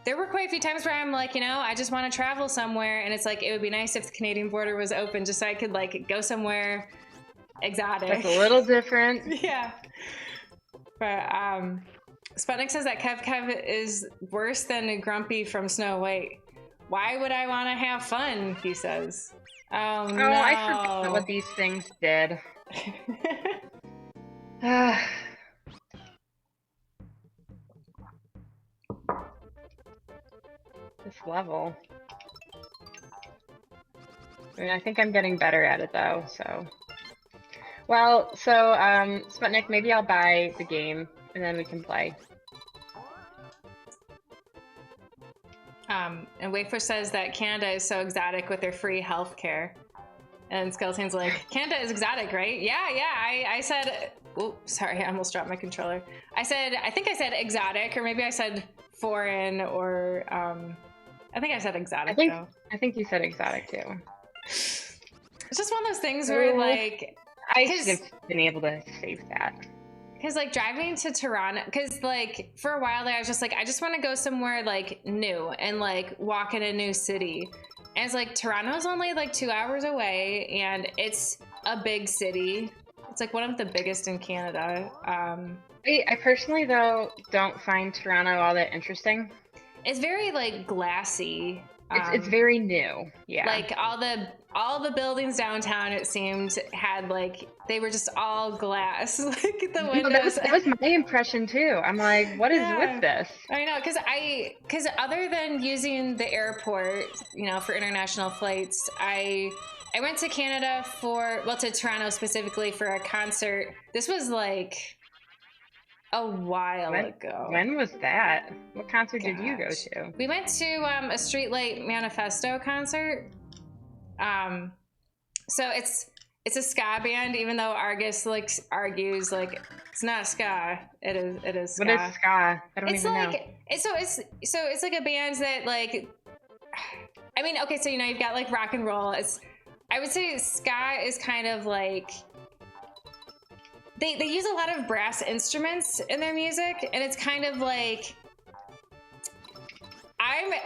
there were quite a few times where I'm like, I just want to travel somewhere. And it's like, it would be nice if the Canadian border was open just so I could, like, go somewhere exotic. That's a little different. Yeah. But, Sputnik says that Kev is worse than Grumpy from Snow White. Why would I want to have fun? He says. Oh no! I forgot what these things did. This level. I mean, I think I'm getting better at it though. So. Well, Sputnik, maybe I'll buy the game. And then we can play. And Wafer says that Canada is so exotic with their free healthcare. And Skeleton's like, Canada is exotic, right? Yeah. I said, oh, sorry, I almost dropped my controller. I think I said exotic, or maybe I said foreign, or I think I said exotic. I think you said exotic too. It's just one of those things where, like, I should have been able to save that. Because like driving to Toronto, because like for a while there, I was just like, I just want to go somewhere like new and like walk in a new city. And it's like Toronto's only like 2 hours away, and it's a big city. It's like one of the biggest in Canada. I personally though don't find Toronto all that interesting. It's very like glassy. It's very new. Yeah. Like all the buildings downtown, it seemed, had like they were just all glass. Like the windows. That was my impression too. I'm like, what is with this? I know, because other than using the airport, you know, for international flights, I went to Canada to Toronto specifically for a concert. This was like a while ago. When was that? What concert did you go to? We went to a Streetlight Manifesto concert. So it's a ska band, even though Argus like argues like it's not ska. It is ska. What is ska? I don't even know. It's like a band that like, I mean, okay, so you know you've got like rock and roll. I would say ska is kind of like they use a lot of brass instruments in their music, and it's kind of like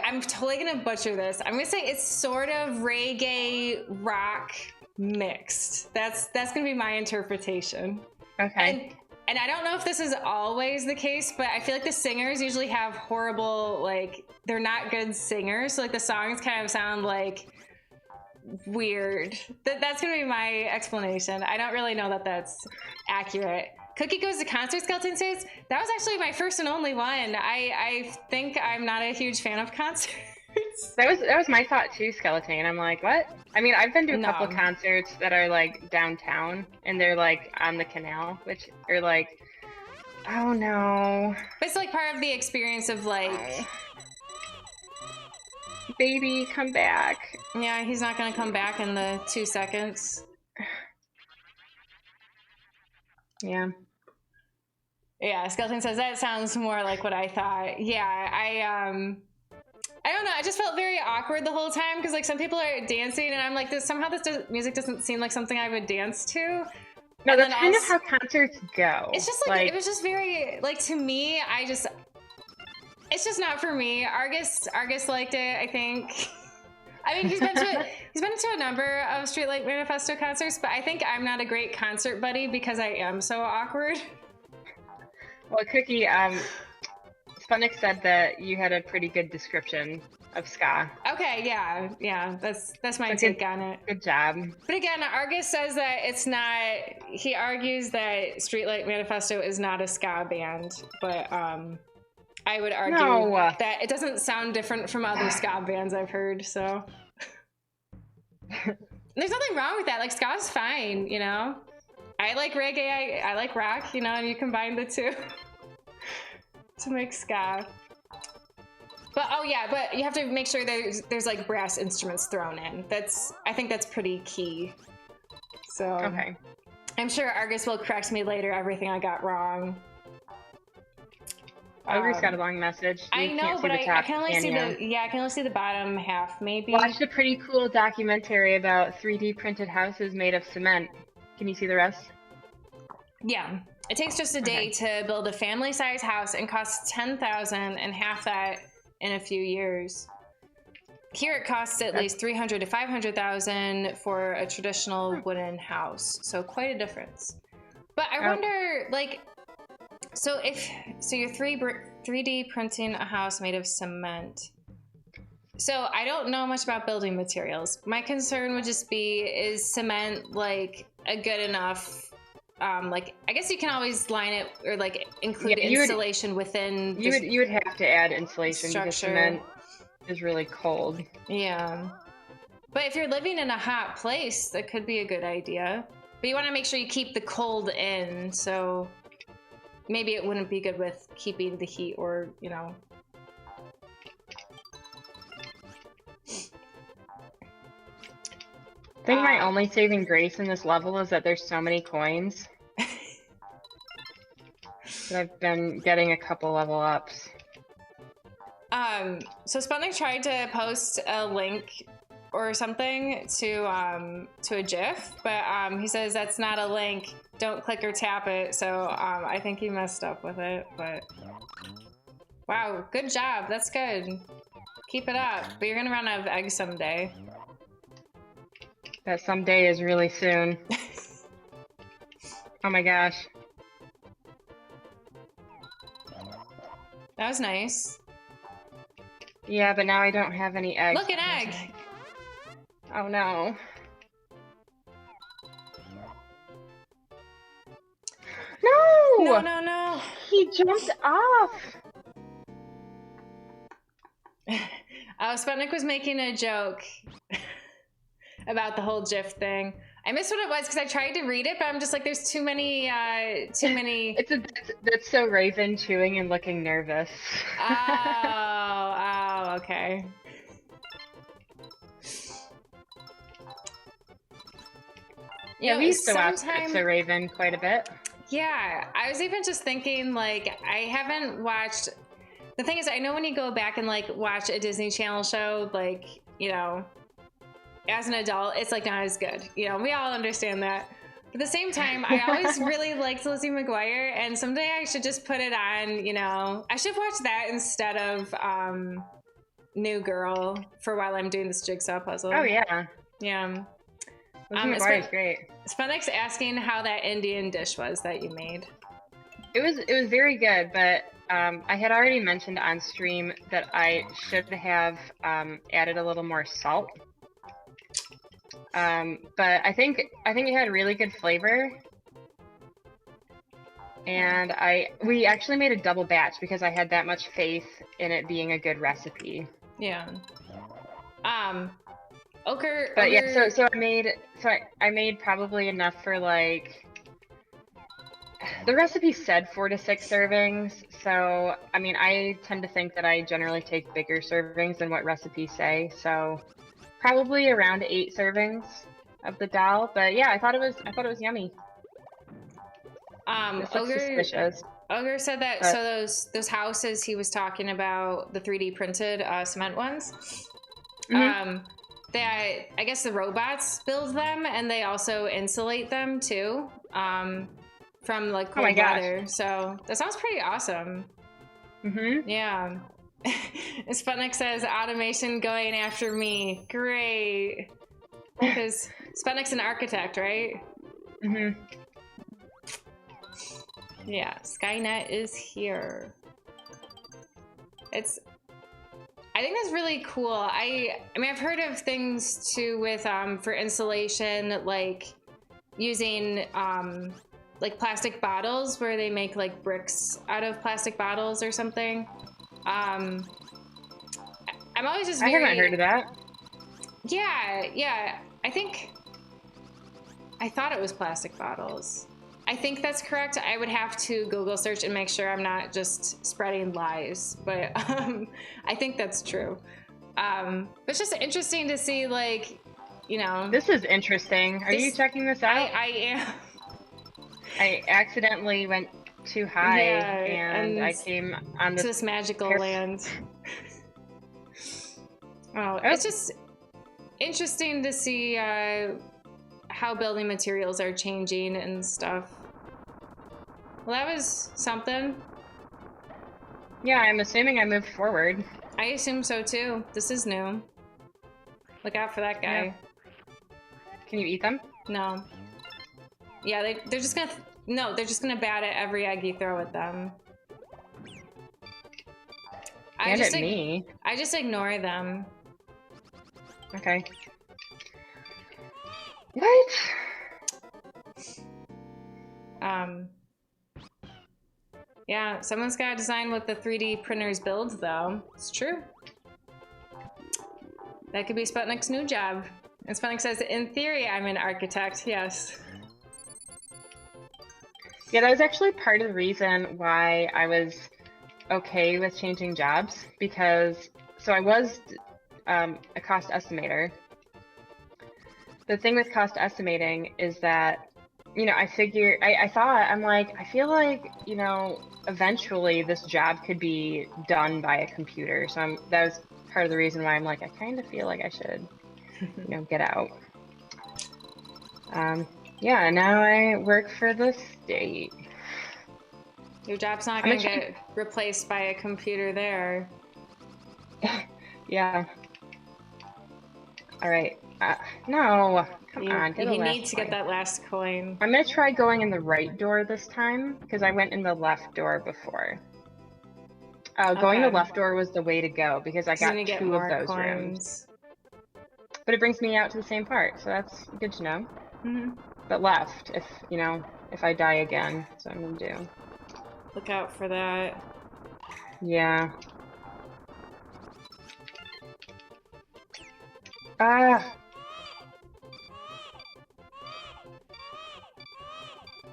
I'm totally gonna butcher this. I'm gonna say it's sort of reggae rock mixed. That's gonna be my interpretation. Okay. And I don't know if this is always the case, but I feel like the singers usually have horrible, like, they're not good singers. So like the songs kind of sound like weird. That's gonna be my explanation. I don't really know that that's accurate. Cookie Goes to Concert Skeleton says that was actually my first and only one. I think I'm not a huge fan of concerts. That was my thought too, Skeleton. I'm like, what? I mean, I've been to a couple concerts that are like downtown, and they're like on the canal, which are like, oh no. But it's like part of the experience of like, baby, come back. Yeah, he's not gonna come back in the 2 seconds. Yeah. Yeah, Skeleton says that sounds more like what I thought. Yeah, I don't know. I just felt very awkward the whole time because like some people are dancing and I'm like, music doesn't seem like something I would dance to. No, that's kind of how concerts go. It's just like it was just very like, to me, it's just not for me. Argus liked it, I think. I mean, he's been to a number of Streetlight Manifesto concerts, but I think I'm not a great concert buddy because I am so awkward. Well, Cookie, Sputnik said that you had a pretty good description of ska. Okay, yeah, that's my take on it. Good job. But again, Argus says that it's not. He argues that Streetlight Manifesto is not a ska band, but I would argue that it doesn't sound different from other ska bands I've heard. So there's nothing wrong with that. Like, ska's fine, you know. I like reggae, I like rock, you know, and you combine the two to make ska. But but you have to make sure there's like brass instruments thrown in. I think that's pretty key. So okay. I'm sure Argus will correct me later everything I got wrong. Ogre's got a long message. I know, but I can only see the bottom half, maybe. Watched a pretty cool documentary about 3D printed houses made of cement. Can you see the rest? Yeah. It takes just a day to build a family-size house and costs $10,000 and half that in a few years. Here it costs at least $300,000 to $500,000 for a traditional wooden house. So quite a difference. But I wonder, like, so you're 3D printing a house made of cement. So I don't know much about building materials. My concern would just be, is cement like a good enough? Like, I guess you can always line it or like include insulation within. You would have to add insulation because cement is really cold. Yeah, but if you're living in a hot place, that could be a good idea. But you want to make sure you keep the cold in. So maybe it wouldn't be good with keeping the heat, or you know. I think my only saving grace in this level is that there's so many coins. That I've been getting a couple level ups. So Sputnik tried to post a link or something to a GIF, but he says that's not a link. Don't click or tap it. So I think he messed up with it. But wow, good job. That's good. Keep it up. But you're gonna run out of eggs someday. That someday is really soon. Oh my gosh. That was nice. Yeah, but now I don't have any eggs. Look, an egg! Oh no. No! No, no, no. He jumped off. Sputnik was making a joke about the whole GIF thing. I missed what it was because I tried to read it, but I'm just like, there's too many. That's so Raven chewing and looking nervous. Oh, okay. Yeah, we used to watch So Raven quite a bit. Yeah, I was even just thinking, like, I haven't watched. The thing is, I know when you go back and like watch a Disney Channel show, like, you know, as an adult, it's like not as good. You know, we all understand that. But at the same time, I always really liked Lizzie McGuire, and someday I should just put it on. You know, I should watch that instead of New Girl for while I'm doing this jigsaw puzzle. Oh yeah, yeah. Lizzie McGuire is great. Sputnik's asking how that Indian dish was that you made. It was very good, but I had already mentioned on stream that I should have added a little more salt. But I think it had really good flavor, and we actually made a double batch because I had that much faith in it being a good recipe. Yeah. Ochre. But yeah, so I made probably enough for like. The recipe said 4 to 6 servings, so I mean I tend to think that I generally take bigger servings than what recipes say, so probably around 8 servings of the dal. But yeah, I thought it was yummy. This looks suspicious. Ogre said that so those houses he was talking about, the 3D printed cement ones. Mm-hmm. That I guess the robots build them and they also insulate them too. From like cold weather. So that sounds pretty awesome. Mm-hmm. Yeah. Sputnik says automation going after me. Great. Because Sputnik's an architect, right? Mm-hmm. Yeah, Skynet is here. I think that's really cool. I mean I've heard of things too with for insulation, like using like plastic bottles where they make like bricks out of plastic bottles or something. I'm always just very... I haven't heard of that. Yeah. I thought it was plastic bottles. I think that's correct. I would have to Google search and make sure I'm not just spreading lies, but I think that's true. But it's just interesting to see, like, you know. This is interesting. Are you checking this out? I am. I accidentally went too high, and I came on this magical land. It's just interesting to see how building materials are changing and stuff. Well, that was something. Yeah, I'm assuming I moved forward. I assume so too. This is new. Look out for that guy. Yeah. Can you eat them? No. Yeah, they're just gonna... No, they're just gonna bat at every egg you throw at them. I just ignore them. Okay. What? Yeah, someone's gotta design what the 3D printers build, though. It's true. That could be Sputnik's new job. And Sputnik says, in theory, I'm an architect. Yes. Yeah, that was actually part of the reason why I was okay with changing jobs, because so I was a cost estimator. The thing with cost estimating is that, you know, I feel like, you know, eventually this job could be done by a computer. So that was part of the reason why I'm like, I kind of feel like I should. get out. Yeah, now I work for the state. Your job's not going to get replaced by a computer there. Yeah. All right. No, come on. You need to get that last coin. I'm going to try going in the right door this time because I went in the left door before. Going the left door was the way to go because I got 2 of those rooms. But it brings me out to the same part, so that's good to know. Mm-hmm. But left, if I die again, that's what I'm going to do. Look out for that. Yeah. Ah!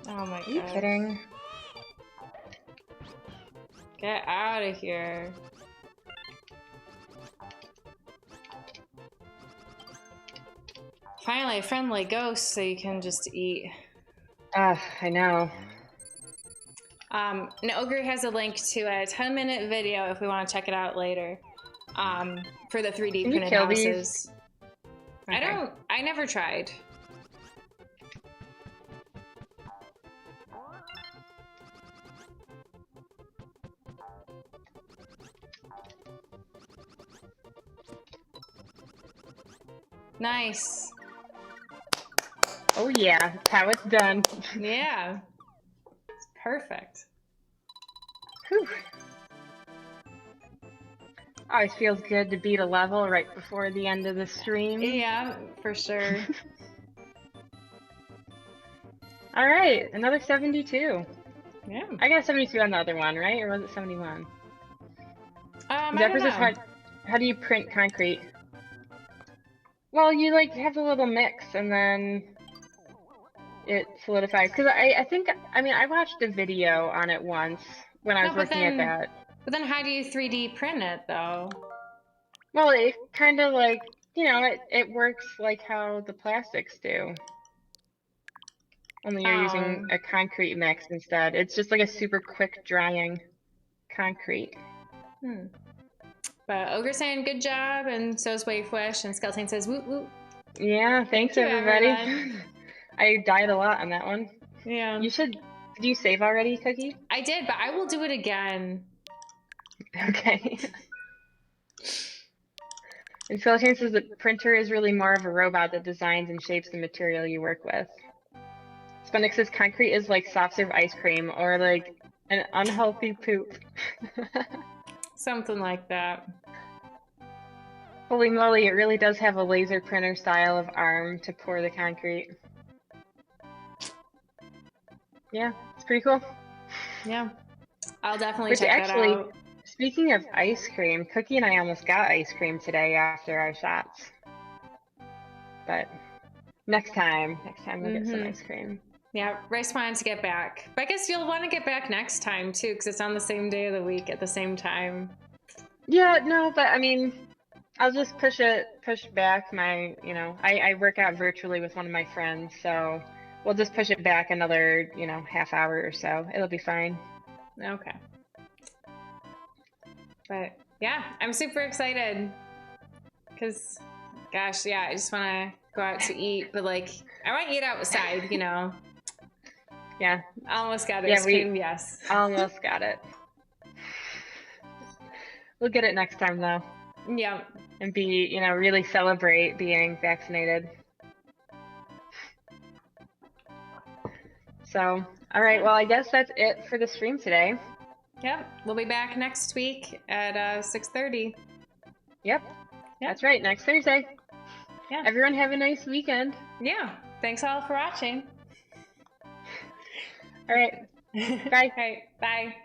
Oh my god. Are you kidding? Get out of here. Finally, a friendly ghost so you can just eat. I know. And Ogre has a link to a 10-minute video if we want to check it out later. For the 3D Can printed you kill houses. These? Okay. I never tried. Nice. Oh yeah, that's how it's done. Yeah. It's perfect. Whew. Always feels good to beat a level right before the end of the stream. Yeah, for sure. All right, another 72. Yeah. I got 72 on the other one, right? Or was it 71? I don't know. How do you print concrete? Well, you like have a little mix and then it solidifies. Because I watched a video on it once when I was working at that. But then how do you 3D print it though? Well, it kind of like, it works like how the plastics do. Only you're using a concrete mix instead. It's just like a super quick drying concrete. But Ogre's saying good job, and so is Wavewish, and Skeleton says woot woot. Yeah, thanks everybody. I died a lot on that one. Yeah. Did you save already, Cookie? I did, but I will do it again. Okay. And Skeleton says the printer is really more of a robot that designs and shapes the material you work with. Spunix says concrete is like soft serve ice cream or like an unhealthy poop. Something like that. Holy moly, it really does have a laser printer style of arm to pour the concrete. Yeah, it's pretty cool. Yeah. I'll definitely check that out. Speaking of ice cream, Cookie and I almost got ice cream today after our shots. But next time we'll get some ice cream. Yeah, Rice wanted to get back. But I guess you'll want to get back next time too, because it's on the same day of the week at the same time. Yeah, no, but I mean, I'll just push back my, I work out virtually with one of my friends, so we'll just push it back another, half hour or so. It'll be fine. Okay. But yeah, I'm super excited. Because, gosh, yeah, I just want to go out to eat, but like, I want to eat outside, Yeah. Almost got ice cream, yes. Almost got it. We'll get it next time, though. Yeah. And really celebrate being vaccinated. So, all right, well, I guess that's it for the stream today. Yep, we'll be back next week at 6:30. Yep, that's right, next Thursday. Yeah. Everyone have a nice weekend. Yeah, thanks all for watching. All right, bye. All right, bye.